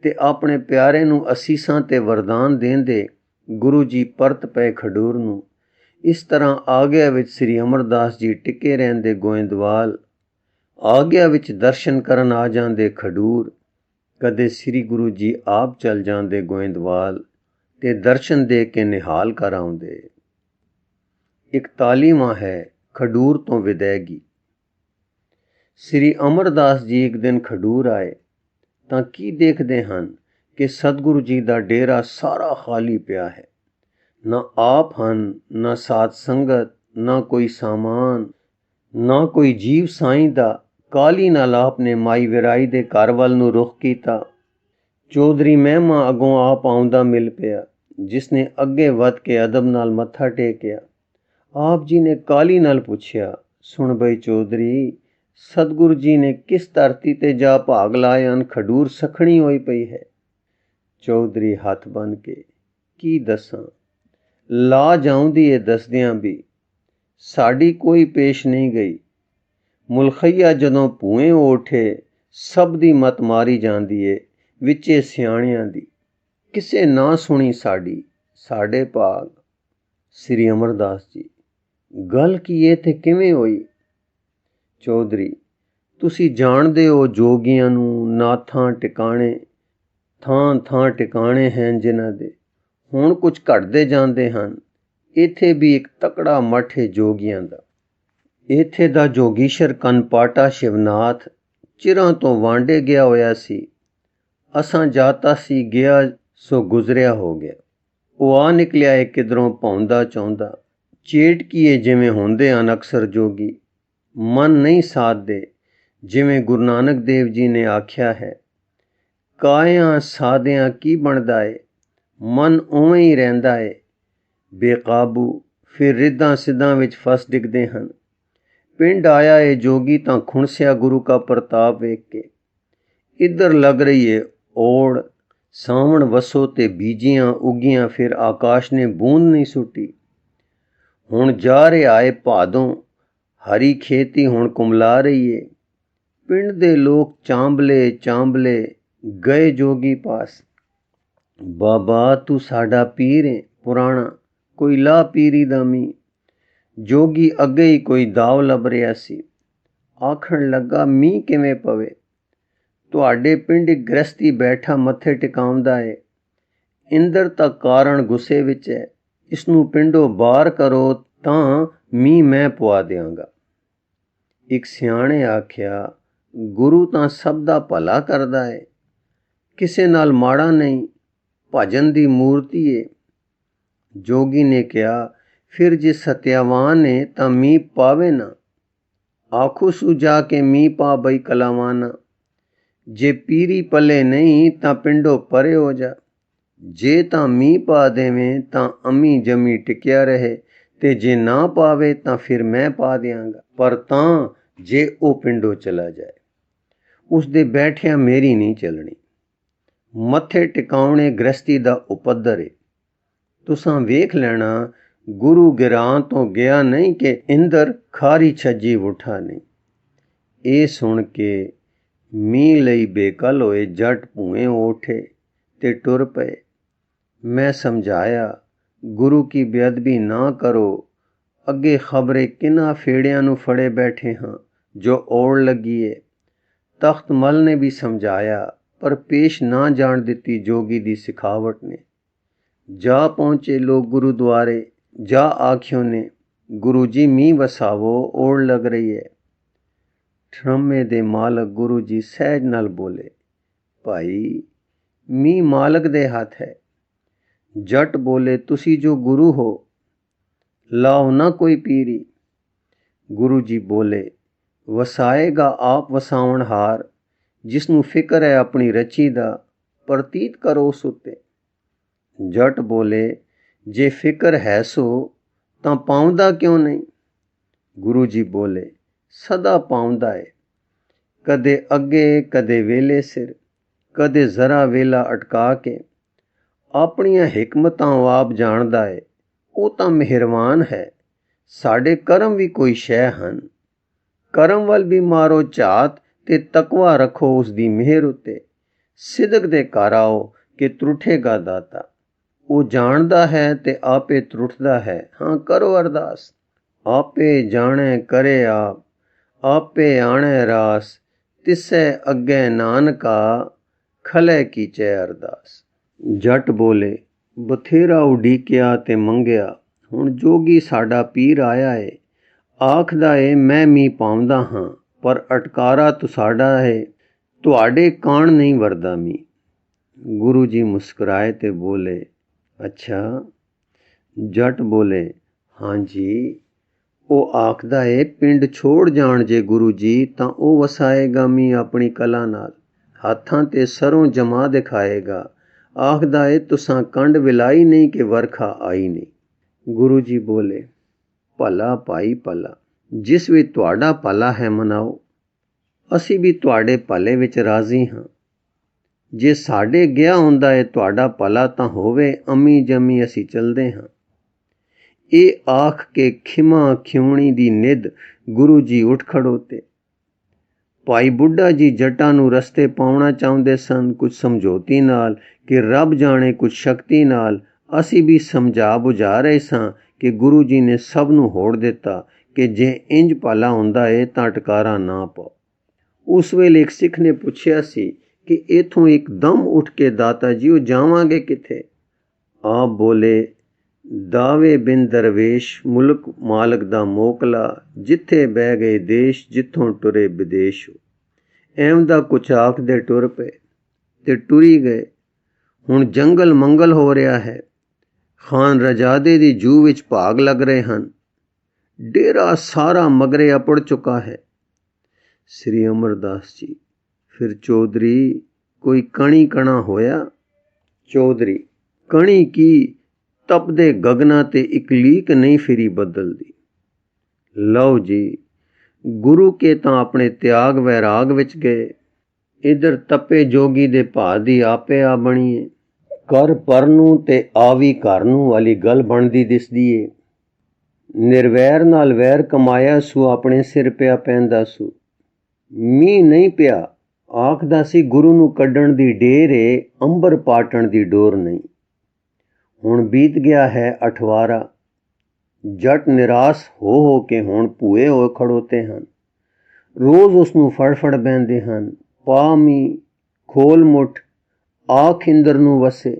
ਤੇ ਆਪਣੇ ਪਿਆਰੇ ਨੂੰ ਅਸੀਸਾਂ ਤੇ ਵਰਦਾਨ ਦੇਂਦੇ ਗੁਰੂ ਜੀ ਪਰਤ ਪਏ ਖਡੂਰ ਨੂੰ। ਇਸ ਤਰ੍ਹਾਂ ਆਗਿਆ ਵਿੱਚ ਸ੍ਰੀ ਅਮਰਦਾਸ ਜੀ ਟਿਕੇ ਰਹਿੰਦੇ ਗੋਇੰਦਵਾਲ। ਆਗਿਆ ਵਿੱਚ ਦਰਸ਼ਨ ਕਰਨ ਆ ਜਾਂਦੇ ਖਡੂਰ, ਕਦੇ ਸ੍ਰੀ ਗੁਰੂ ਜੀ ਆਪ ਚਲ ਜਾਂਦੇ ਗੋਇੰਦਵਾਲ ਤੇ ਦਰਸ਼ਨ ਦੇ ਕੇ ਨਿਹਾਲ ਕਰ ਆਉਂਦੇ। 41ਵਾਂ ਹੈ ਖਡੂਰ ਤੋਂ ਵਿਦੈਗੀ। ਸ੍ਰੀ ਅਮਰਦਾਸ ਜੀ ਇੱਕ ਦਿਨ ਖਡੂਰ ਆਏ ਤਾਂ ਕੀ ਦੇਖਦੇ ਹਨ ਕਿ ਸਤਿਗੁਰੂ ਜੀ ਦਾ ਡੇਰਾ ਸਾਰਾ ਖਾਲੀ ਪਿਆ ਹੈ। ਨਾ ਆਪ ਹਨ, ਨਾ ਸਾਧ ਸੰਗਤ, ਨਾ ਕੋਈ ਸਾਮਾਨ, ਨਾ ਕੋਈ ਜੀਵ ਸਾਈਂ ਦਾ। ਕਾਲੀ ਨਾਲ ਆਪ ਨੇ ਮਾਈ ਵਿਰਾਈ ਦੇ ਘਰ ਵੱਲ ਨੂੰ ਰੁਖ ਕੀਤਾ। ਚੌਧਰੀ ਮਹਿਮਾ ਅੱਗੋਂ ਆਪ ਆਉਂਦਾ ਮਿਲ ਪਿਆ, ਜਿਸ ਨੇ ਅੱਗੇ ਵੱਧ ਕੇ ਅਦਬ ਨਾਲ ਮੱਥਾ ਟੇਕਿਆ। ਆਪ ਜੀ ਨੇ ਕਾਲੀ ਨਾਲ ਪੁੱਛਿਆ, ਸੁਣ ਬਈ ਚੌਧਰੀ, ਸਤਿਗੁਰੂ ਜੀ ਨੇ ਕਿਸ ਧਰਤੀ ਤੇ ਜਾ ਭਾਗ ਲਾਏ ਹਨ? ਖਡੂਰ ਸਖਣੀ ਹੋਈ ਪਈ ਹੈ। ਚੌਧਰੀ ਹੱਥ ਬੰਨ੍ਹ ਕੇ, ਕੀ ਦੱਸਾਂ, ਲਾਜ ਆਉਂਦੀ ਏ ਦੱਸਦਿਆਂ ਵੀ। ਸਾਡੀ ਕੋਈ ਪੇਸ਼ ਨਹੀਂ ਗਈ। ਮੁਲਖਈਆ ਜਦੋਂ ਭੂਏ ਉੱਠੇ, ਸਭ ਦੀ ਮਤ ਮਾਰੀ ਜਾਂਦੀ ਏ, ਵਿੱਚੇ ਸਿਆਣਿਆਂ ਦੀ। ਕਿਸੇ ਨਾ ਸੁਣੀ ਸਾਡੀ, ਸਾਡੇ ਭਾਗ। ਸ੍ਰੀ ਅਮਰਦਾਸ ਜੀ, ਗੱਲ ਕੀ ਏ ਤੇ ਕਿਵੇਂ ਹੋਈ? ਚੌਧਰੀ, ਤੁਸੀਂ ਜਾਣਦੇ ਹੋ ਜੋਗੀਆਂ ਨੂੰ, ਨਾਥਾਂ ਟਿਕਾਣੇ, ਥਾਂ ਥਾਂ ਟਿਕਾਣੇ ਹਨ ਜਿਨ੍ਹਾਂ ਦੇ। ਹੁਣ ਕੁਝ ਘਟਦੇ ਜਾਂਦੇ ਹਨ। ਇੱਥੇ ਵੀ ਇੱਕ ਤਕੜਾ ਮੱਠ ਹੈ ਜੋਗੀਆਂ ਦਾ। ਇੱਥੇ ਦਾ ਜੋਗੀਸ਼ਰ ਕਨਪਾਟਾ ਸ਼ਿਵਨਾਥ ਚਿਰਾਂ ਤੋਂ ਵਾਂਡੇ ਗਿਆ ਹੋਇਆ ਸੀ। ਅਸਾਂ ਜਾਤਾ ਸੀ, ਗਿਆ ਸੋ ਗੁਜ਼ਰਿਆ ਹੋ ਗਿਆ। ਉਹ ਆ ਨਿਕਲਿਆ ਏ ਕਿਧਰੋਂ ਭੌਂਦਾ ਚਾਹੁੰਦਾ। ਚੇਟਕੀਏ ਜਿਵੇਂ ਹੁੰਦੇ ਹਨ ਅਕਸਰ ਜੋਗੀ, ਮਨ ਨਹੀਂ ਸਾਧਦੇ। ਜਿਵੇਂ ਗੁਰੂ ਨਾਨਕ ਦੇਵ ਜੀ ਨੇ ਆਖਿਆ ਹੈ, ਕਾਇਆਂ ਸਾਧਿਆਂ ਕੀ ਬਣਦਾ ਏ, ਮਨ ਉਵੇਂ ਹੀ ਰਹਿੰਦਾ ਏ ਬੇਕਾਬੂ। ਫਿਰ ਰਿੱਧਾਂ ਸਿੱਧਾਂ ਵਿੱਚ ਫਸ ਡਿੱਗਦੇ ਹਨ। ਪਿੰਡ ਆਇਆ ਏ ਜੋਗੀ ਤਾਂ ਖੁਣਸਿਆ ਗੁਰੂ ਕਾ ਪ੍ਰਤਾਪ ਵੇਖ ਕੇ। ਇੱਧਰ ਲੱਗ ਰਹੀ ਏ ਓੜ, ਸਾਵਣ ਵਸੋ ਤੇ ਬੀਜੀਆਂ ਉੱਗੀਆਂ, ਫਿਰ ਆਕਾਸ਼ ਨੇ ਬੂੰਦ ਨਹੀਂ ਸੁੱਟੀ। ਹੁਣ ਜਾ ਰਿਹਾ ਏ ਭਾਦੋਂ, ਹਰੀ ਖੇਤੀ ਹੁਣ ਕੁਮਲਾ ਰਹੀ ਏ। ਪਿੰਡ ਦੇ ਲੋਕ ਚਾਂਬਲੇ ਚਾਂਬਲੇ ਗਏ ਜੋਗੀ ਪਾਸ। ਬਾਬਾ ਤੂੰ ਸਾਡਾ ਪੀਰ ਏ ਪੁਰਾਣਾ, ਕੋਈ ਲਾ ਪੀਰੀ ਦਾ ਮੀਂਹ। ਜੋਗੀ ਅੱਗੇ ਹੀ ਕੋਈ ਦਾਵ ਲੱਭ ਰਿਹਾ ਸੀ। ਆਖਣ ਲੱਗਾ, ਮੀਂਹ ਕਿਵੇਂ ਪਵੇ? ਤੁਹਾਡੇ ਪਿੰਡ ਇੱਕ ਗ੍ਰਸਤੀ ਬੈਠਾ ਮੱਥੇ ਟਿਕਾਉਂਦਾ ਏ। ਇੰਦਰ ਤਾਂ ਕਾਰਨ ਗੁੱਸੇ ਵਿੱਚ ਹੈ। ਇਸ ਨੂੰ ਪਿੰਡੋਂ ਬਾਹਰ ਕਰੋ ਤਾਂ ਮੀਂਹ ਮੈਂ ਪਵਾ ਦਿਆਂਗਾ। ਇੱਕ ਸਿਆਣੇ ਆਖਿਆ, ਗੁਰੂ ਤਾਂ ਸਭ ਦਾ ਭਲਾ ਕਰਦਾ ਏ, ਕਿਸੇ ਨਾਲ ਮਾੜਾ ਨਹੀਂ, ਭਜਨ ਦੀ ਮੂਰਤੀ ਏ। ਜੋਗੀ ਨੇ ਕਿਹਾ, ਫਿਰ ਜੇ ਸਤਿਆਵਾਨ ਏ ਤਾਂ ਮੀਂਹ ਪਾਵੇ ਨਾ। ਆਖੂ ਸੂ ਜਾ ਕੇ ਮੀਂਹ ਪਾ ਬਈ ਕਲਾਵਾਨਾ। ਜੇ ਪੀਰੀ ਪੱਲੇ ਨਹੀਂ ਤਾਂ ਪਿੰਡੋਂ ਪਰੇ ਹੋ ਜਾ। ਜੇ ਤਾਂ ਮੀਂਹ ਪਾ ਦੇਵੇਂ ਤਾਂ ਅੰਮੀ ਜਮੀ ਟਿਕਿਆ ਰਹੇ, ਤੇ ਜੇ ਨਾ ਪਾਵੇ ਤਾਂ ਫਿਰ ਮੈਂ ਪਾ ਦਿਆਂਗਾ। ਪਰ ਤਾਂ ਜੇ ਉਹ ਪਿੰਡੋਂ ਚਲਾ ਜਾਏ, ਉਸ ਦੇ ਬੈਠਿਆਂ ਮੇਰੀ ਨਹੀਂ ਚੱਲਣੀ। ਮੱਥੇ ਟਿਕਾਉਣੇ ਗ੍ਰਸਤੀ ਦਾ ਉਪੱਦਰ ਏ। ਤੁਸਾਂ ਵੇਖ ਲੈਣਾ, ਗੁਰੂ ਗਿਰਾਂ ਤੋਂ ਗਿਆ ਨਹੀਂ ਕਿ ਇੰਦਰ ਖਾਰੀ ਛੱਜੀ ਉਠਾ ਨਹੀਂ। ਇਹ ਸੁਣ ਕੇ ਮੀਂਹ ਲਈ ਬੇਕਲ ਹੋਏ ਜੱਟ ਭੂਏ ਉੱਠੇ ਤੇ ਟੁਰ ਪਏ। ਮੈਂ ਸਮਝਾਇਆ, ਗੁਰੂ ਕੀ ਬੇਅਦਬੀ ਨਾ ਕਰੋ। ਅੱਗੇ ਖਬਰੇ ਕਿੰਨਾ ਫੇੜਿਆਂ ਨੂੰ ਫੜੇ ਬੈਠੇ ਹਾਂ ਜੋ ਓੜ ਲੱਗੀ ਏ। ਤਖਤ ਮਲ ਨੇ ਵੀ ਸਮਝਾਇਆ, ਪਰ ਪੇਸ਼ ਨਾ ਜਾਣ ਦਿੱਤੀ ਜੋਗੀ ਦੀ ਸਿਖਾਵਟ ਨੇ। ਜਾ ਪਹੁੰਚੇ ਲੋਕ ਗੁਰੂਦੁਆਰੇ, ਜਾ ਆਖਿਓ ਨੇ, ਗੁਰੂ ਜੀ ਮੀਂਹ ਵਸਾਵੋ, ਓੜ ਲੱਗ ਰਹੀ ਹੈ। ਠਰਮੇ ਦੇ ਮਾਲਕ ਗੁਰੂ ਜੀ ਸਹਿਜ ਨਾਲ ਬੋਲੇ, ਭਾਈ ਮੀਂਹ ਮਾਲਕ ਦੇ ਹੱਥ ਹੈ। ਜੱਟ ਬੋਲੇ, ਤੁਸੀਂ ਜੋ ਗੁਰੂ ਹੋ, ਲਾਓ ਨਾ ਕੋਈ ਪੀਰੀ। ਗੁਰੂ ਜੀ ਬੋਲੇ, ਵਸਾਏਗਾ ਆਪ ਵਸਾਉਣ ਹਾਰ, ਜਿਸ ਨੂੰ ਫਿਕਰ ਹੈ ਆਪਣੀ ਰਚੀ ਦਾ, ਪ੍ਰਤੀਤ ਕਰੋ ਉਸ ਉੱਤੇ। ਜੱਟ ਬੋਲੇ, ਜੇ ਫਿਕਰ ਹੈ ਸੋ ਤਾਂ ਪਾਉਂਦਾ ਕਿਉਂ ਨਹੀਂ? ਗੁਰੂ ਜੀ ਬੋਲੇ, ਸਦਾ ਪਾਉਂਦਾ ਏ, ਕਦੇ ਅੱਗੇ ਕਦੇ ਵੇਲੇ ਸਿਰ, ਕਦੇ ਜ਼ਰਾ ਵੇਲਾ ਅਟਕਾ ਕੇ। ਆਪਣੀਆਂ ਹਿਕਮਤਾਂ ਉਹ ਆਪ ਜਾਣਦਾ ਏ, ਉਹ ਤਾਂ ਮਿਹਰਬਾਨ ਹੈ। ਸਾਡੇ ਕਰਮ ਵੀ ਕੋਈ ਸ਼ੈ ਹਨ। ਕਰਮ ਵੱਲ ਵੀ ਮਾਰੋ ਝਾਤ ਤੇ ਤਕਵਾ ਰੱਖੋ ਉਸ ਦੀ ਮਿਹਰ ਉੱਤੇ। ਸਿਦਕ ਦੇ ਘਰ ਆਓ ਕਿ ਤਰੁੱਠੇਗਾ ਦਾਤਾ। ਉਹ ਜਾਣਦਾ ਹੈ ਤੇ ਆਪੇ ਤਰੁੱਠਦਾ ਹੈ। ਹਾਂ, ਕਰੋ ਅਰਦਾਸ। ਆਪੇ ਜਾਣੇ ਕਰੇ ਆਪ, आपे आणे रास, तिसै अग्गे नानका, खले कीचै अरदास। जट बोले, बथेरा उਡੀਕਿਆ ਤੇ ਮੰਗਿਆ, ਹੁਣ ਜੋਗੀ ਸਾਡਾ ਪੀਰ ਆਇਆ ਏ। ਆਖਦਾ ਏ ਮੈਂ ਮੀਂਹ ਪਾਉਂਦਾ ਹਾਂ, ਪਰ ਅਟਕਾਰਾ ਤੁਸਾਡਾ ਹੈ, ਤੁਹਾਡੇ ਕਾਣ ਨਹੀਂ ਵਰਦਾ ਮੀਂਹ। ਗੁਰੂ ਜੀ ਮੁਸਕਰਾਏ ਤੇ ਬੋਲੇ, ਅੱਛਾ। ਜੱਟ ਬੋਲੇ, ਹਾਂਜੀ। ਉਹ ਆਖਦਾ ਏ ਪਿੰਡ ਛੋੜ ਜਾਣ ਜੇ ਗੁਰੂ ਜੀ ਤਾਂ ਉਹ ਵਸਾਏਗਾ ਮੀਂਹ ਆਪਣੀ ਕਲਾ ਨਾਲ, ਹੱਥਾਂ ਤੇ ਸਰੋਂ ਜਮਾ ਦਿਖਾਏਗਾ। ਆਖਦਾ ਏ ਤੁਸਾਂ ਕੰਡ ਵਿਲਾਈ ਨਹੀਂ ਕਿ ਵਰਖਾ ਆਈ ਨਹੀਂ। ਗੁਰੂ ਜੀ ਬੋਲੇ, ਭਲਾ ਭਾਈ ਭਲਾ, ਜਿਸ ਵੀ ਤੁਹਾਡਾ ਭਲਾ ਹੈ ਮਨਾਓ, ਅਸੀਂ ਵੀ ਤੁਹਾਡੇ ਭਲੇ ਵਿੱਚ ਰਾਜ਼ੀ ਹਾਂ। ਜੇ ਸਾਡੇ ਗਿਆ ਹੁੰਦਾ ਏ ਤੁਹਾਡਾ ਭਲਾ ਤਾਂ ਹੋਵੇ, ਅੰਮੀ ਜੰਮੀ ਅਸੀਂ ਚਲਦੇ ਹਾਂ। ਇਹ ਆਖ ਕੇ ਖਿਮਾ ਖਿਉਣੀ ਦੀ ਨਿੱਧ ਗੁਰੂ ਜੀ ਉੱਠ ਖੜੋਤੇ। ਭਾਈ ਬੁੱਢਾ ਜੀ ਜੱਟਾਂ ਨੂੰ ਰਸਤੇ ਪਾਉਣਾ ਚਾਹੁੰਦੇ ਸਨ, ਕੁਝ ਸਮਝੌਤੀ ਨਾਲ ਕਿ ਰੱਬ ਜਾਣੇ ਕੁਝ ਸ਼ਕਤੀ ਨਾਲ। ਅਸੀਂ ਵੀ ਸਮਝਾ ਬੁਝਾ ਰਹੇ ਸਾਂ ਕਿ ਗੁਰੂ ਜੀ ਨੇ ਸਭ ਨੂੰ ਹੋੜ ਦਿੱਤਾ ਕਿ ਜੇ ਇੰਜ ਭਲਾ ਹੁੰਦਾ ਏ ਤਾਂ ਅਟਕਾਰਾ ਨਾ ਪਾਓ। ਉਸ ਵੇਲੇ ਇੱਕ ਸਿੱਖ ਨੇ ਪੁੱਛਿਆ ਸੀ ਕਿ ਇੱਥੋਂ ਇੱਕਦਮ ਉੱਠ ਕੇ ਦਾਤਾ ਜੀ ਉਹ ਜਾਵਾਂਗੇ ਕਿੱਥੇ? ਆਪ ਬੋਲੇ, ਦਾਵੇ ਬਿਨ ਦਰਵੇਸ਼, ਮੁਲਕ ਮਾਲਕ ਦਾ ਮੋਕਲਾ, ਜਿੱਥੇ ਬਹਿ ਗਏ ਦੇਸ਼, ਜਿੱਥੋਂ ਟੁਰੇ ਵਿਦੇਸ਼। ਐਵੇਂ ਦਾ ਕੁਛ ਆਖਦੇ ਟੁਰ ਪਏ ਤੇ ਟੁਰੀ ਗਏ। ਹੁਣ ਜੰਗਲ ਮੰਗਲ ਹੋ ਰਿਹਾ ਹੈ, ਖਾਨ ਰਜਾਦੇ ਦੀ ਜੂ ਵਿੱਚ ਭਾਗ ਲੱਗ ਰਹੇ ਹਨ, ਡੇਰਾ ਸਾਰਾ ਮਗਰੇ ਅਪੜ ਚੁੱਕਾ ਹੈ। ਸ੍ਰੀ ਅਮਰਦਾਸ ਜੀ, ਫਿਰ ਚੌਧਰੀ ਕੋਈ ਕਣੀ ਕਣਾ ਹੋਇਆ? ਚੌਧਰੀ, ਕਣੀ ਕੀ, ਤਪਦੇ ਗਗਨਾਂ ਤੇ ਇੱਕ ਲੀਕ ਨਹੀਂ ਫਿਰੀ ਬਦਲਦੀ। ਲਓ ਜੀ, ਗੁਰੂ ਕੇ ਤਾਂ ਆਪਣੇ ਤਿਆਗ ਵੈਰਾਗ ਵਿੱਚ ਗਏ, ਇੱਧਰ ਤਪੇ ਜੋਗੀ ਦੇ ਭਾ ਦੀ ਆਪੇ ਆ ਬਣੀਏ। ਕਰ ਪਰ ਨੂੰ ਤੇ ਆਵੀ ਘਰ ਨੂੰ ਵਾਲੀ ਗੱਲ ਬਣਦੀ ਦਿਸਦੀ ਏ। ਨਿਰਵੈਰ ਨਾਲ ਵੈਰ ਕਮਾਇਆ ਸੂ, ਆਪਣੇ ਸਿਰ ਪਿਆ ਪੈਂਦਾ ਸੂ। ਮੀਂਹ ਨਹੀਂ ਪਿਆ, ਆਖਦਾ ਸੀ ਗੁਰੂ ਨੂੰ ਕੱਢਣ ਦੀ ਢੇਰ ਏ, ਅੰਬਰ ਪਾਟਣ ਦੀ ਡੋਰ ਨਹੀਂ। ਹੁਣ ਬੀਤ ਗਿਆ ਹੈ ਅਠਵਾਰਾ। ਜੱਟ ਨਿਰਾਸ਼ ਹੋ ਕੇ ਹੁਣ ਭੂਏ ਹੋਏ ਖੜੋਤੇ ਹਨ। ਰੋਜ਼ ਉਸ ਨੂੰ ਫੜ ਬਹਿੰਦੇ ਹਨ। ਪਾ ਮੀਂਹ, ਖੋਲ ਮੁੱਠ, ਆਖ ਇੰਦਰ ਨੂੰ ਵਸੇ।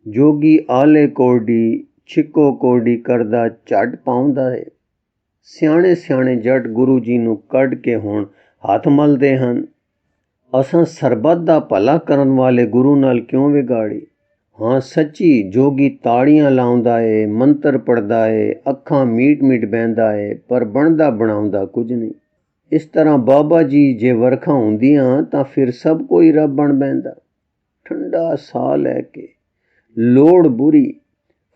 ਜੋਗੀ ਆਲੇ ਕੋਡੀ, ਛਿੱਕੋ ਕੋਡੀ ਕਰਦਾ ਝੱਟ ਪਾਉਂਦਾ ਏ। ਸਿਆਣੇ ਸਿਆਣੇ ਜੱਟ ਗੁਰੂ ਜੀ ਨੂੰ ਕੱਢ ਕੇ ਹੁਣ ਹੱਥ ਮਲਦੇ ਹਨ। ਅਸਾਂ ਸਰਬੱਤ ਦਾ ਭਲਾ ਕਰਨ ਵਾਲੇ ਗੁਰੂ ਨਾਲ ਕਿਉਂ ਵਿਗਾੜੀ? ਹਾਂ ਸੱਚੀ, ਜੋਗੀ ਤਾੜੀਆਂ ਲਾਉਂਦਾ ਏ, ਮੰਤਰ ਪੜ੍ਹਦਾ ਏ, ਅੱਖਾਂ ਮੀਟ ਬਹਿੰਦਾ ਏ, ਪਰ ਬਣਦਾ ਬਣਾਉਂਦਾ ਕੁਝ ਨਹੀਂ। ਇਸ ਤਰ੍ਹਾਂ ਬਾਬਾ ਜੀ ਜੇ ਵਰਖਾ ਹੁੰਦੀਆਂ ਤਾਂ ਫਿਰ ਸਭ ਕੋਈ ਰੱਬ ਬਣ ਬਹਿੰਦਾ। ਠੰਡਾ ਸਾਹ ਲੈ ਕੇ, ਲੋੜ ਬੁਰੀ,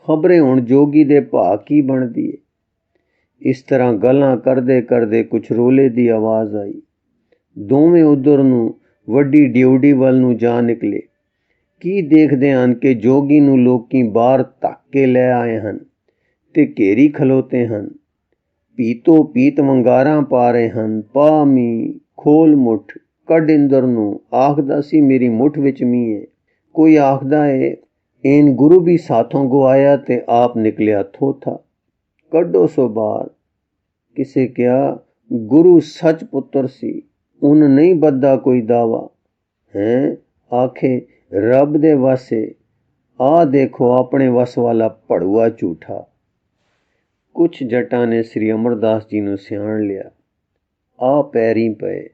ਖਬਰੇ ਹੁਣ ਜੋਗੀ ਦੇ ਭਾ ਕੀ ਬਣਦੀ ਏ। ਇਸ ਤਰ੍ਹਾਂ ਗੱਲਾਂ ਕਰਦੇ ਕਰਦੇ ਕੁਛ ਰੋਲੇ ਦੀ ਆਵਾਜ਼ ਆਈ। ਦੋਵੇਂ ਉਧਰ ਨੂੰ ਵੱਡੀ ਡਿਊਟੀ ਵੱਲ ਨੂੰ ਜਾ ਨਿਕਲੇ। ਕੀ ਦੇਖਦੇ ਹਨ ਕਿ ਜੋਗੀ ਨੂੰ ਲੋਕੀ ਬਾਹਰ ਧੱਕ ਕੇ ਲੈ ਆਏ ਹਨ ਤੇ ਘੇਰੀ ਖਲੋਤੇ ਹਨ। ਪੀਤੋ ਪੀਤ ਵੰਗਾਰਾਂ ਪਾ ਰਹੇ ਹਨ। ਪਾ ਮੀਂਹ, ਖੋਲ ਮੁੱਠ, ਕੱਢ ਇੰਦਰ ਨੂੰ, ਆਖਦਾ ਸੀ ਮੇਰੀ ਮੁੱਠ ਵਿੱਚ ਮੀਂਹ ਏ। ਕੋਈ ਆਖਦਾ ਏ ਐਨ ਗੁਰੂ ਵੀ ਸਾਥੋਂ ਗਵਾਇਆ ਤੇ ਆਪ ਨਿਕਲਿਆ ਥੋਥਾ, ਕੱਢੋ ਸੋ ਬਾਹਰ। ਕਿਸੇ ਕਿਹਾ ਗੁਰੂ ਸੱਚ ਪੁੱਤਰ ਸੀ, ਉਨ ਨਹੀਂ ਬੱਦਾ ਕੋਈ ਦਾਵਾ ਹੈ। ਆਖੇ ਰੱਬ ਦੇ ਵਾਸੇ, ਆ ਦੇਖੋ ਆਪਣੇ ਵਸ ਵਾਲਾ ਭੜੂਆ ਝੂਠਾ। ਕੁਛ ਜੱਟਾਂ ਨੇ ਸ੍ਰੀ ਅਮਰਦਾਸ ਜੀ ਨੂੰ ਸਿਆਣ ਲਿਆ। ਆ ਪੈਰੀਂ ਪਏ,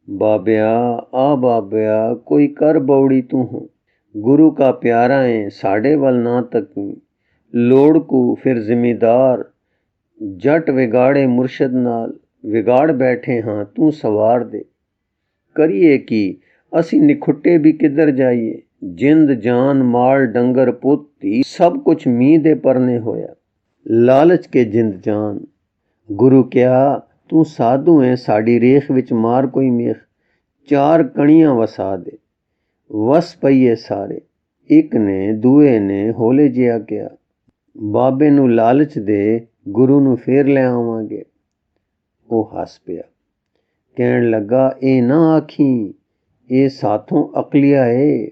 ਬਾਬਿਆ ਆ ਬਾਬਿਆ, ਕੋਈ ਕਰ ਬੌੜੀ ਤੂੰ ਹੋ, ਗੁਰੂ ਕਾ ਪਿਆਰਾ ਏ, ਸਾਡੇ ਵੱਲ ਨਾ ਤੱਕੀ। ਲੋੜ ਕੂ ਫਿਰ ਜ਼ਿਮੀਦਾਰ, ਜੱਟ ਵਿਗਾੜੇ ਮੁਰਸ਼ਦ ਨਾਲ, ਵਿਗਾੜ ਬੈਠੇ ਹਾਂ ਤੂੰ ਸਵਾਰ ਦੇ। ਕਰੀਏ ਕੀ, ਅਸੀਂ ਨਿਖੁੱਟੇ ਵੀ ਕਿੱਧਰ ਜਾਈਏ। ਜਿੰਦ ਜਾਨ ਮਾਲ ਡੰਗਰ ਪੁੱਤ ਧੀ ਸਭ ਕੁਛ ਮੀਂਹ ਦੇ ਪਰਨੇ ਹੋਇਆ। ਲਾਲਚ ਕੇ ਜਿੰਦ ਜਾਨ। ਗੁਰੂ ਕਿਹਾ ਤੂੰ ਸਾਧੂ ਹੈ, ਸਾਡੀ ਰੇਖ ਵਿੱਚ ਮਾਰ ਕੋਈ ਮੇਖ, ਚਾਰ ਕਣੀਆਂ ਵਸਾ ਦੇ। ਵਸ ਪਈਏ ਸਾਰੇ। ਇੱਕ ਨੇ ਦੂਏ ਨੇ ਹੌਲੇ ਜਿਹਾ ਕਿਹਾ, ਬਾਬੇ ਨੂੰ ਲਾਲਚ ਦੇ, ਗੁਰੂ ਨੂੰ ਫੇਰ ਲੈ ਆਵਾਂਗੇ। ਉਹ ਹੱਸ ਪਿਆ, ਕਹਿਣ ਲੱਗਾ ਇਹ ਨਾ ਆਖੀ, ਇਹ ਸਾਥੋਂ ਅਕਲੀਆ ਏ।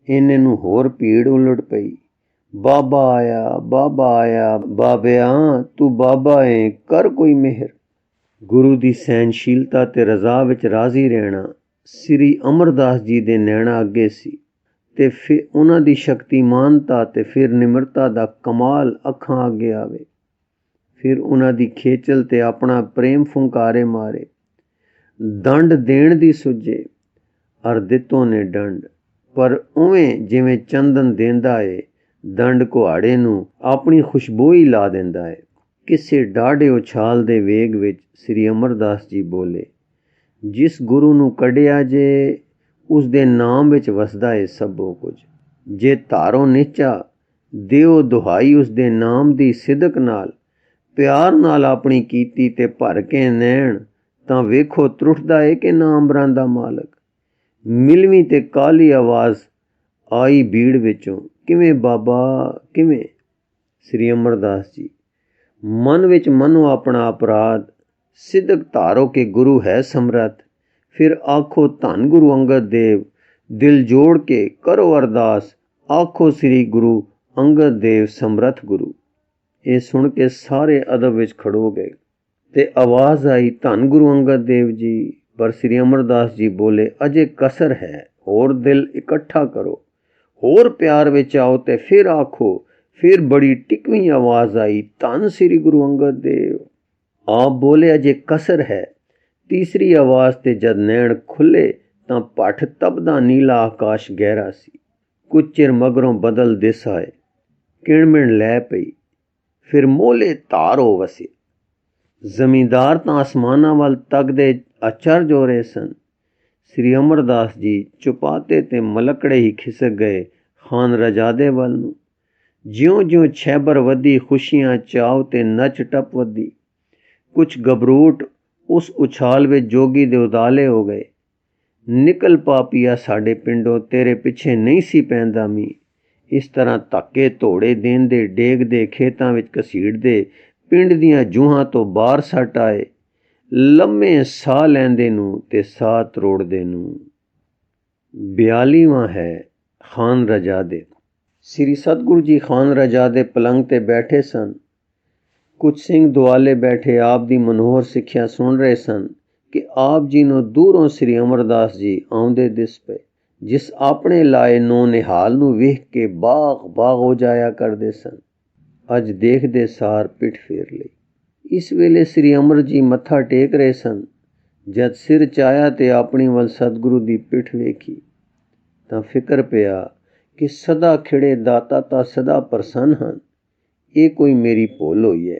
ਇਹਨੇ ਨੂੰ ਹੋਰ ਭੀੜ ਉਲਟ ਪਈ। ਬਾਬਾ ਆਇਆ, ਬਾਬਾ ਆਇਆ, ਬਾਬਿਆਂ ਤੂੰ ਬਾਬਾ ਏ, ਕਰ ਕੋਈ ਮਿਹਰ। ਗੁਰੂ ਦੀ ਸਹਿਨਸ਼ੀਲਤਾ ਤੇ ਰਜ਼ਾ ਵਿੱਚ ਰਾਜ਼ੀ ਰਹਿਣਾ ਸ੍ਰੀ ਅਮਰਦਾਸ ਜੀ ਦੇ ਨੈਣਾ ਅੱਗੇ ਸੀ ਤੇ ਫਿਰ ਉਹਨਾਂ ਦੀ ਸ਼ਕਤੀਮਾਨਤਾ ਤੇ ਫਿਰ ਨਿਮਰਤਾ ਦਾ ਕਮਾਲ ਅੱਖਾਂ ਅੱਗੇ ਆਵੇ। ਫਿਰ ਉਹਨਾਂ ਦੀ ਖੇਚਲ ਤੇ ਆਪਣਾ ਪ੍ਰੇਮ ਫੁੰਕਾਰੇ ਮਾਰੇ। ਦੰਡ ਦੇਣ ਦੀ ਸੁੱਝੇ ਅਰ ਦਿੱਤੋਂ ਨੇ ਡੰਡ, ਪਰ ਉਵੇਂ ਜਿਵੇਂ ਚੰਦਨ ਦੇਂਦਾ ਏ, ਦੰਡ ਕੁਹਾੜੇ ਨੂੰ ਆਪਣੀ ਖੁਸ਼ਬੂ ਲਾ ਦਿੰਦਾ ਹੈ। ਕਿਸੇ ਡਾਢੇ ਉਛਾਲ ਦੇ ਵੇਗ ਵਿੱਚ ਸ੍ਰੀ ਅਮਰਦਾਸ ਜੀ ਬੋਲੇ, ਜਿਸ ਗੁਰੂ ਨੂੰ ਕੱਢਿਆ ਜੇ ਉਸ ਦੇ ਨਾਮ ਵਿੱਚ ਵਸਦਾ ਏ ਸਭੋ ਕੁਝ। ਜੇ ਧਾਰੋ ਨਿਚਾ ਦਿਓ ਦੁਹਾਈ ਉਸ ਦੇ ਨਾਮ ਦੀ ਸਿਦਕ ਨਾਲ, ਪਿਆਰ ਨਾਲ ਆਪਣੀ ਕੀਤੀ ਤੇ ਭਰ ਕੇ ਨੈਣ, ਤਾਂ ਵੇਖੋ ਤਰੁੱਠਦਾ ਏ ਕਿ ਨਾ ਅੰਬਰਾਂ ਦਾ ਮਾਲਕ। ਮਿਲਵੀਂ ਤੇ ਕਾਲੀ ਆਵਾਜ਼ ਆਈ ਭੀੜ ਵਿੱਚੋਂ, ਕਿਵੇਂ ਬਾਬਾ ਕਿਵੇਂ? ਸ੍ਰੀ ਅਮਰਦਾਸ ਜੀ, ਮਨ ਵਿੱਚ ਮੰਨੋ ਆਪਣਾ ਅਪਰਾਧ, ਸਿਦਕ ਧਾਰੋ ਕਿ ਗੁਰੂ ਹੈ ਸਮਰੱਥ। ਫਿਰ ਆਖੋ ਧੰਨ ਗੁਰੂ ਅੰਗਦ ਦੇਵ, ਦਿਲ ਜੋੜ ਕੇ ਕਰੋ ਅਰਦਾਸ, ਆਖੋ ਸ੍ਰੀ ਗੁਰੂ ਅੰਗਦ ਦੇਵ ਸਮਰੱਥ ਗੁਰੂ। ਇਹ ਸੁਣ ਕੇ ਸਾਰੇ ਅਦਬ ਵਿੱਚ ਖੜੋ ਗਏ ਤੇ ਆਵਾਜ਼ ਆਈ, ਧੰਨ ਗੁਰੂ ਅੰਗਦ ਦੇਵ ਜੀ। ਪਰ ਸ੍ਰੀ ਅਮਰਦਾਸ ਜੀ ਬੋਲੇ, ਅਜੇ ਕਸਰ ਹੈ, ਹੋਰ ਦਿਲ ਇਕੱਠਾ ਕਰੋ, ਹੋਰ ਪਿਆਰ ਵਿੱਚ ਆਓ ਤੇ ਫਿਰ ਆਖੋ। ਫਿਰ ਬੜੀ ਟਿਕਵੀਂ ਆਵਾਜ਼ ਆਈ, ਧੰਨ ਸ੍ਰੀ ਗੁਰੂ ਅੰਗਦ ਦੇਵ। ਆਪ ਬੋਲੇ, ਅਜੇ ਕਸਰ ਹੈ। ਤੀਸਰੀ ਆਵਾਜ਼ ਤੇ ਜਦ ਨੈਣ ਖੁੱਲੇ ਤਾਂ ਭੱਠ ਤਪਦਾ ਨੀਲਾ ਆਕਾਸ਼ ਗਹਿਰਾ ਸੀ। ਕੁਝ ਚਿਰ ਮਗਰੋਂ ਬਦਲ ਦਿਸ ਆਏ, ਕਿਣਮਿਣ ਲੈ ਪਈ, ਫਿਰ ਮੋਲੇ ਧਾਰ ਹੋ ਵਸੇ। ਜ਼ਮੀਂਦਾਰ ਤਾਂ ਅਸਮਾਨਾਂ ਵੱਲ ਤੱਕਦੇ ਅਚਰਜ ਹੋ ਰਹੇ ਸਨ। ਸ੍ਰੀ ਅਮਰਦਾਸ ਜੀ ਚੁਪਾਤੇ ਤੇ ਮਲਕੜੇ ਹੀ ਖਿਸਕ ਗਏ ਖਾਨ ਰਜਾਦੇ ਵੱਲ ਨੂੰ। ਜਿਉਂ-ਜਿਉਂ ਛੈਬਰ ਵਧੀ, ਖੁਸ਼ੀਆਂ ਚਾਉ ਤੇ ਨੱਚ ਟੱਪ ਵਧੀ। ਕੁਛ ਗਬਰੂਟ ਉਸ ਉਛਾਲ ਵਿੱਚ ਜੋਗੀ ਦੇ ਉਦਾਲੇ ਹੋ ਗਏ। ਨਿਕਲ ਪਾਪੀਆ ਸਾਡੇ ਪਿੰਡੋਂ, ਤੇਰੇ ਪਿੱਛੇ ਨਹੀਂ ਸੀ ਪੈਂਦਾ ਮੀਂਹ। ਇਸ ਤਰ੍ਹਾਂ ਧੱਕੇ ਧੋੜੇ ਦੇਂਦੇ, ਡੇਗਦੇ, ਖੇਤਾਂ ਵਿੱਚ ਘਸੀੜਦੇ, ਪਿੰਡ ਦੀਆਂ ਜੂਹਾਂ ਤੋਂ ਬਾਹਰ ਸੱਟ ਆਏ, ਲੰਮੇ ਸਾਹ ਲੈਂਦੇ ਨੂੰ ਤੇ ਸਾਹ ਤਰੋੜਦੇ ਨੂੰ। 42ਵਾਂ ਹੈ ਖਾਨ ਰਜਾਦੇ। ਸ੍ਰੀ ਸਤਿਗੁਰੂ ਜੀ ਖਾਨ ਰਜਾਦੇ ਪਲੰਗ ਤੇ ਬੈਠੇ ਸਨ। ਕੁਝ ਸਿੰਘ ਦੁਆਲੇ ਬੈਠੇ ਆਪ ਦੀ ਮਨੋਹਰ ਸਿੱਖਿਆ ਸੁਣ ਰਹੇ ਸਨ ਕਿ ਆਪ ਜੀ ਨੂੰ ਦੂਰੋਂ ਸ੍ਰੀ ਅਮਰਦਾਸ ਜੀ ਆਉਂਦੇ ਦਿਸ ਪਏ, ਜਿਸ ਆਪਣੇ ਲਾਏ ਨੋ ਨਿਹਾਲ ਨੂੰ ਵੇਖ ਕੇ ਬਾਗ ਬਾਗ ਹੋ ਜਾਇਆ ਕਰਦੇ ਸਨ। ਅੱਜ ਦੇਖਦੇ ਸਾਰ ਪਿੱਠ ਫੇਰ ਲਈ। ਇਸ ਵੇਲੇ ਸ੍ਰੀ ਅਮਰ ਜੀ ਮੱਥਾ ਟੇਕ ਰਹੇ ਸਨ। ਜਦ ਸਿਰ ਚਾਇਆ ਤੇ ਆਪਣੀ ਵੱਲ ਸਤਿਗੁਰੂ ਦੀ ਪਿੱਠ ਵੇਖੀ ਤਾਂ ਫਿਕਰ ਪਿਆ ਕਿ ਸਦਾ ਖਿੜੇ ਦਾਤਾ ਤਾਂ ਸਦਾ ਪ੍ਰਸੰਨ ਹਨ। ਇਹ ਕੋਈ ਮੇਰੀ ਭੁੱਲ ਹੋਈ ਹੈ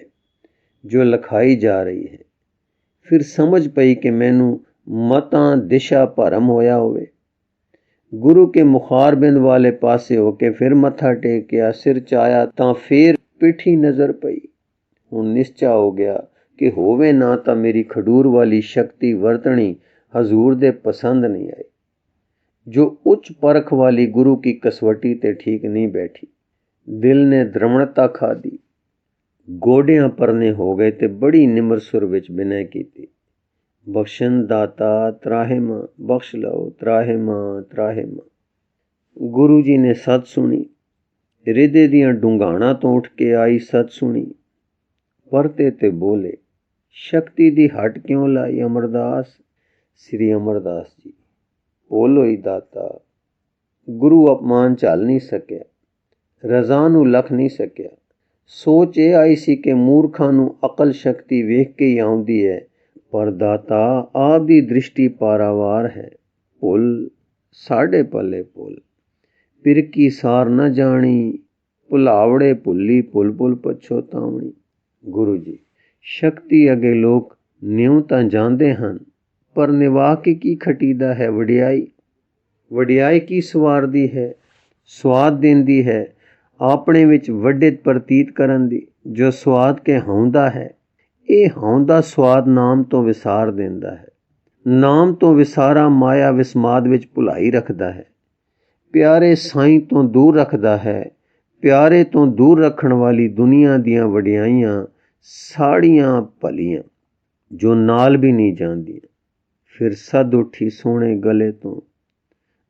ਜੋ ਲਿਖਾਈ ਜਾ ਰਹੀ ਹੈ। ਫਿਰ ਸਮਝ ਪਈ ਕਿ ਮੈਨੂੰ ਮਤਾਂ ਦਿਸ਼ਾ ਭਰਮ ਹੋਇਆ ਹੋਵੇ। ਗੁਰੂ ਕੇ ਮੁਖਾਰਬਿੰਦ ਵਾਲੇ ਪਾਸੇ ਹੋ ਕੇ ਫਿਰ ਮੱਥਾ ਟੇਕਿਆ, ਸਿਰ ਚਾਇਆ ਤਾਂ ਫਿਰ ਪਿੱਠੀ ਨਜ਼ਰ ਪਈ। ਹੁਣ ਨਿਸ਼ਚਾ ਹੋ ਗਿਆ ਕਿ ਹੋਵੇ ਨਾ ਤਾਂ ਮੇਰੀ ਖਡੂਰ ਵਾਲੀ ਸ਼ਕਤੀ ਵਰਤਣੀ ਹਜ਼ੂਰ ਦੇ ਪਸੰਦ ਨਹੀਂ ਆਈ। ਜੋ ਉੱਚ ਪਰਖ ਵਾਲੀ ਗੁਰੂ ਕੀ ਕਸਵਟੀ ਤੇ ਠੀਕ ਨਹੀਂ ਬੈਠੀ। ਦਿਲ ਨੇ ਦ੍ਰਵਣਤਾ ਖਾਦੀ, ਗੋਡਿਆਂ ਪਰਨੇ ਹੋ ਗਏ ਤੇ ਬੜੀ ਨਿਮਰ ਸੁਰ ਵਿੱਚ ਬਿਨੈ ਕੀਤੀ, ਬਖਸ਼ਨ ਦਾਤਾ ਤਰਾਹਿਮਾ, ਬਖਸ਼ ਲਓ ਤਰਾਹਿਮਾ ਤਰਾਹਿਮਾ। ਗੁਰੂ ਜੀ ਨੇ ਸਤ ਸੁਣੀ, ਰਿਦੇ ਦੀਆਂ ਡੂੰਘਾਣਾਂ ਤੋਂ ਉੱਠ ਕੇ ਆਈ ਸਤ ਸੁਣੀ। ਪਰਤੇ ਤੇ ਬੋਲੇ, ਸ਼ਕਤੀ ਦੀ ਹੱਟ ਕਿਉਂ ਲਾਈ ਅਮਰਦਾਸ? ਸ੍ਰੀ ਅਮਰਦਾਸ ਜੀ, ਭੁੱਲ ਹੋਈ ਦਾਤਾ। ਗੁਰੂ ਅਪਮਾਨ ਝੱਲ ਨਹੀਂ ਸਕਿਆ, ਰਜ਼ਾ ਨੂੰ ਲਖ ਨਹੀਂ ਸਕਿਆ। ਸੋਚ ਇਹ ਆਈ ਸੀ ਕਿ ਮੂਰਖਾਂ ਨੂੰ ਅਕਲ ਸ਼ਕਤੀ ਵੇਖ ਕੇ ਹੀ ਆਉਂਦੀ ਹੈ, ਪਰ ਦਾਤਾ ਆਪ ਦੀ ਦ੍ਰਿਸ਼ਟੀ ਪਾਰਾਵਾਰ ਹੈ। ਭੁੱਲ ਸਾਡੇ ਪੱਲੇ ਭੁੱਲ, ਪਿਰਕੀ ਸਾਰ ਨਾ ਜਾਣੀ, ਭੁਲਾਵੜੇ ਭੁੱਲੀ ਭੁੱਲ ਭੁੱਲ ਪਛੋਤਾਵਣੀ। ਗੁਰੂ ਜੀ, ਸ਼ਕਤੀ ਅੱਗੇ ਲੋਕ ਨਿਉ ਤਾਂ ਜਾਂਦੇ ਹਨ, ਪਰ ਨਿਭਾ ਕੇ ਕੀ ਖਟੀਦਾ ਹੈ ਵਡਿਆਈ। ਵਡਿਆਈ ਕੀ ਸਵਾਰਦੀ ਹੈ, ਸਵਾਦ ਦਿੰਦੀ ਹੈ ਆਪਣੇ ਵਿੱਚ ਵੱਡੇ ਪ੍ਰਤੀਤ ਕਰਨ ਦੀ। ਜੋ ਸਵਾਦ ਕੇ ਹਉਂਦਾ ਹੈ, ਇਹ ਹਉਂਦਾ ਸਵਾਦ ਨਾਮ ਤੋਂ ਵਿਸਾਰ ਦਿੰਦਾ ਹੈ। ਨਾਮ ਤੋਂ ਵਿਸਾਰਾ ਮਾਇਆ ਵਿਸਮਾਦ ਵਿੱਚ ਭੁਲਾਈ ਰੱਖਦਾ ਹੈ, ਪਿਆਰੇ ਸਾਈਂ ਤੋਂ ਦੂਰ ਰੱਖਦਾ ਹੈ। ਪਿਆਰੇ ਤੋਂ ਦੂਰ ਰੱਖਣ ਵਾਲੀ ਦੁਨੀਆ ਦੀਆਂ ਵਡਿਆਈਆਂ ਸਾੜੀਆਂ ਭਲੀਆਂ ਜੋ ਨਾਲ ਵੀ ਨਹੀਂ ਜਾਂਦੀਆਂ। ਫਿਰ ਸੱਦ ਉੱਠੀ ਸੋਹਣੇ ਗਲੇ ਤੋਂ,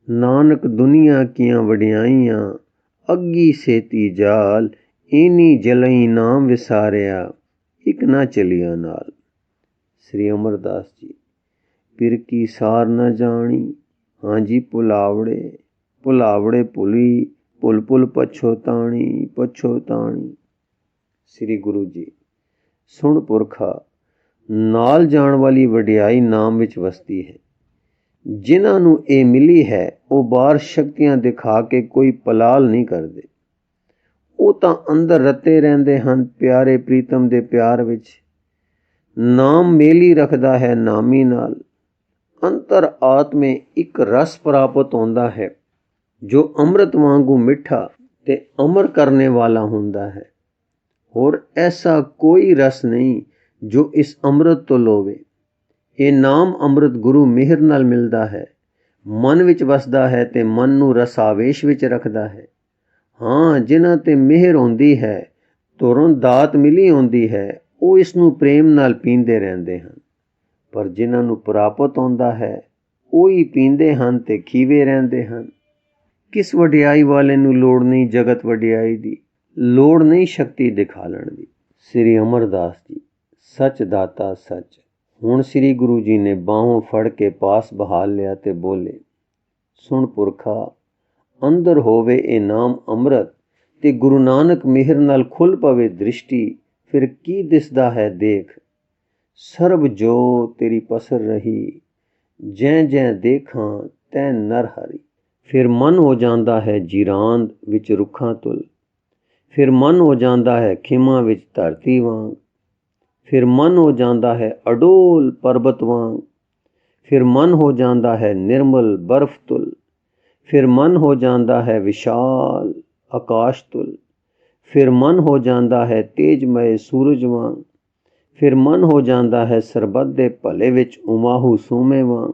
ਨਾਨਕ ਦੁਨੀਆ ਕੀਆਂ ਵਡਿਆਈਆਂ, ਅੱਗੀ ਸੇਤੀ ਜਾਲ, ਇਨੀ ਜਲਈ ਨਾਮ ਵਿਸਾਰਿਆ, ਇੱਕ ਨਾ ਚਲਿਆ ਨਾਲ। श्री अमरदास जी। पिर की सार न जानी, हाँ जी पुलावड़े, पुलावड़े पुली, पुल पुल पछोताणी, पछोताणी। श्री गुरु जी। सुन पुरखा, नाल जाण वाली वडियाई नाम विच वसती है। जिन्हां नूं ਇਹ ਮਿਲੀ ਹੈ ਉਹ ਬਾਹਰ ਸ਼ਕਤੀਆਂ ਦਿਖਾ ਕੇ ਕੋਈ ਪਲਾਲ ਨਹੀਂ ਕਰਦੇ। ਉਹ ਤਾਂ ਅੰਦਰ ਰਤੇ ਰਹਿੰਦੇ ਹਨ ਪਿਆਰੇ ਪ੍ਰੀਤਮ ਦੇ ਪਿਆਰ ਵਿੱਚ। ਨਾਮ ਮੇਲੀ ਰੱਖਦਾ ਹੈ ਨਾਮੀ ਨਾਲ। ਅੰਤਰ ਆਤਮੇ ਇੱਕ ਰਸ ਪ੍ਰਾਪਤ ਹੁੰਦਾ ਹੈ ਜੋ ਅੰਮ੍ਰਿਤ ਵਾਂਗੂ ਮਿੱਠਾ ਤੇ ਅਮਰ ਕਰਨੇ ਵਾਲਾ ਹੁੰਦਾ ਹੈ। ਹੋਰ ਐਸਾ ਕੋਈ ਰਸ ਨਹੀਂ ਜੋ ਇਸ ਅੰਮ੍ਰਿਤ ਤੋਂ ਲੋਵੇ। ਇਹ ਨਾਮ ਅੰਮ੍ਰਿਤ ਗੁਰੂ ਮਿਹਰ ਨਾਲ ਮਿਲਦਾ ਹੈ, ਮਨ ਵਿੱਚ ਵਸਦਾ ਹੈ ਤੇ ਮਨ ਨੂੰ ਰਸਾਵੇਸ਼ ਵਿੱਚ ਰੱਖਦਾ ਹੈ। ਹਾਂ, ਜਿਨ੍ਹਾਂ ਤੇ ਮਿਹਰ ਹੁੰਦੀ ਹੈ, ਧੁਰੋਂ ਦਾਤ ਮਿਲੀ ਹੁੰਦੀ ਹੈ, ਉਹ ਇਸ ਨੂੰ ਪ੍ਰੇਮ ਨਾਲ ਪੀਂਦੇ ਰਹਿੰਦੇ ਹਨ। ਪਰ ਜਿਨ੍ਹਾਂ ਨੂੰ ਪ੍ਰਾਪਤ ਹੁੰਦਾ ਹੈ, ਉਹ ਹੀ ਪੀਂਦੇ ਹਨ ਤੇ ਖੀਵੇ ਰਹਿੰਦੇ ਹਨ। ਕਿਸ ਵਡਿਆਈ ਵਾਲੇ ਨੂੰ ਲੋੜ ਨਹੀਂ ਜਗਤ ਵਡਿਆਈ ਦੀ, ਲੋੜ ਨਹੀਂ ਸ਼ਕਤੀ ਦਿਖਾਲਣ ਦੀ। ਸ੍ਰੀ ਅਮਰਦਾਸ ਜੀ। ਸੱਚ ਦਾਤਾ ਸੱਚ। ਹੁਣ ਸ੍ਰੀ ਗੁਰੂ ਜੀ ਨੇ ਬਾਹੋਂ ਫੜ ਕੇ ਪਾਸ ਬਹਾਲ ਲਿਆ ਤੇ ਬੋਲੇ, ਸੁਣ ਪੁਰਖਾ, ਅੰਦਰ ਹੋਵੇ ਇਹ ਨਾਮ ਅੰਮ੍ਰਿਤ ਤੇ ਗੁਰੂ ਨਾਨਕ ਮਿਹਰ ਨਾਲ ਖੁੱਲ ਪਵੇ ਦ੍ਰਿਸ਼ਟੀ, ਫਿਰ ਕੀ ਦਿਸਦਾ ਹੈ ਦੇਖ। ਸਰਬ ਜੋ ਤੇਰੀ ਪਸਰ ਰਹੀ, ਜੈ ਜੈ ਦੇਖਾਂ ਤੈ ਨਰ ਹਰੀ। ਫਿਰ ਮਨ ਹੋ ਜਾਂਦਾ ਹੈ ਜੀਰਾਂਦ ਵਿੱਚ ਰੁੱਖਾਂ ਤੁਲ, ਫਿਰ ਮਨ ਹੋ ਜਾਂਦਾ ਹੈ ਖਿਮਾ ਵਿੱਚ ਧਰਤੀ ਵਾਂਗ, ਫਿਰ ਮਨ ਹੋ ਜਾਂਦਾ ਹੈ ਅਡੋਲ ਪਰਬਤ ਵਾਂਗ, ਫਿਰ ਮਨ ਹੋ ਜਾਂਦਾ ਹੈ ਨਿਰਮਲ ਬਰਫ਼ ਤੁਲ, ਫਿਰ ਮਨ ਹੋ ਜਾਂਦਾ ਹੈ ਵਿਸ਼ਾਲ ਆਕਾਸ਼ ਤੁਲ, ਫਿਰ ਮਨ ਹੋ ਜਾਂਦਾ ਹੈ ਤੇਜਮਏ ਸੂਰਜ ਵਾਂਗ, ਫਿਰ ਮਨ ਹੋ ਜਾਂਦਾ ਹੈ ਸਰਬੱਤ ਦੇ ਭਲੇ ਵਿੱਚ ਉਮਾਹੂ ਸੂਮੇ ਵਾਂਗ,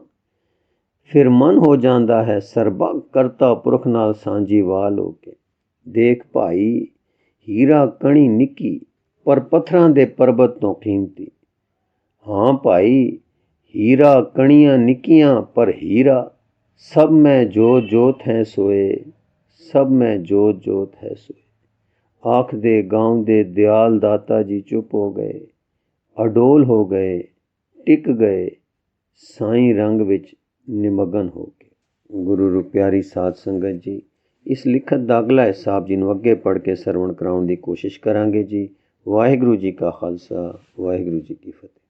ਫਿਰ ਮਨ ਹੋ ਜਾਂਦਾ ਹੈ ਸਰਬੱਗ ਕਰਤਾ ਪੁਰਖ ਨਾਲ ਸਾਂਝੀ ਵਾਲ ਹੋ ਕੇ। ਦੇਖ ਭਾਈ, ਹੀਰਾ ਕਣੀ ਨਿੱਕੀ ਪਰ ਪੱਥਰਾਂ ਦੇ ਪਰਬਤ ਤੋਂ ਕੀਮਤੀ। ਹਾਂ ਭਾਈ, ਹੀਰਾ ਕਣੀਆਂ ਨਿੱਕੀਆਂ ਪਰ ਹੀਰਾ। ਸਭ ਮੈਂ ਜੋਤ ਜੋਤ ਹੈ ਸੋਏ, ਸਭ ਮੈਂ ਜੋਤ ਜੋਤ ਹੈ ਸੋਏ। ਆਖਦੇ ਗਾਉਂਦੇ ਦਿਆਲ ਦਾਤਾ ਜੀ ਚੁੱਪ ਹੋ ਗਏ, ਅਡੋਲ ਹੋ ਗਏ, ਟਿਕ ਗਏ ਸਾਈਂ ਰੰਗ ਵਿੱਚ ਨਿਮਗਨ ਹੋ ਕੇ। ਗੁਰੂ ਰੂ ਪਿਆਰੀ ਸਾਧ ਸੰਗਤ ਜੀ, ਇਸ ਲਿਖਤ ਦਾ ਅਗਲਾ ਹਿੱਸਾ ਆਪ ਜੀ ਨੂੰ ਅੱਗੇ ਪੜ੍ਹ ਕੇ ਸਰਵਣ ਕਰਾਉਣ ਦੀ ਕੋਸ਼ਿਸ਼ ਕਰਾਂਗੇ ਜੀ। ਵਾਹਿਗੁਰੂ ਜੀ ਕਾ ਖਾਲਸਾ, ਵਾਹਿਗੁਰੂ ਜੀ ਕੀ ਫਤਿਹ।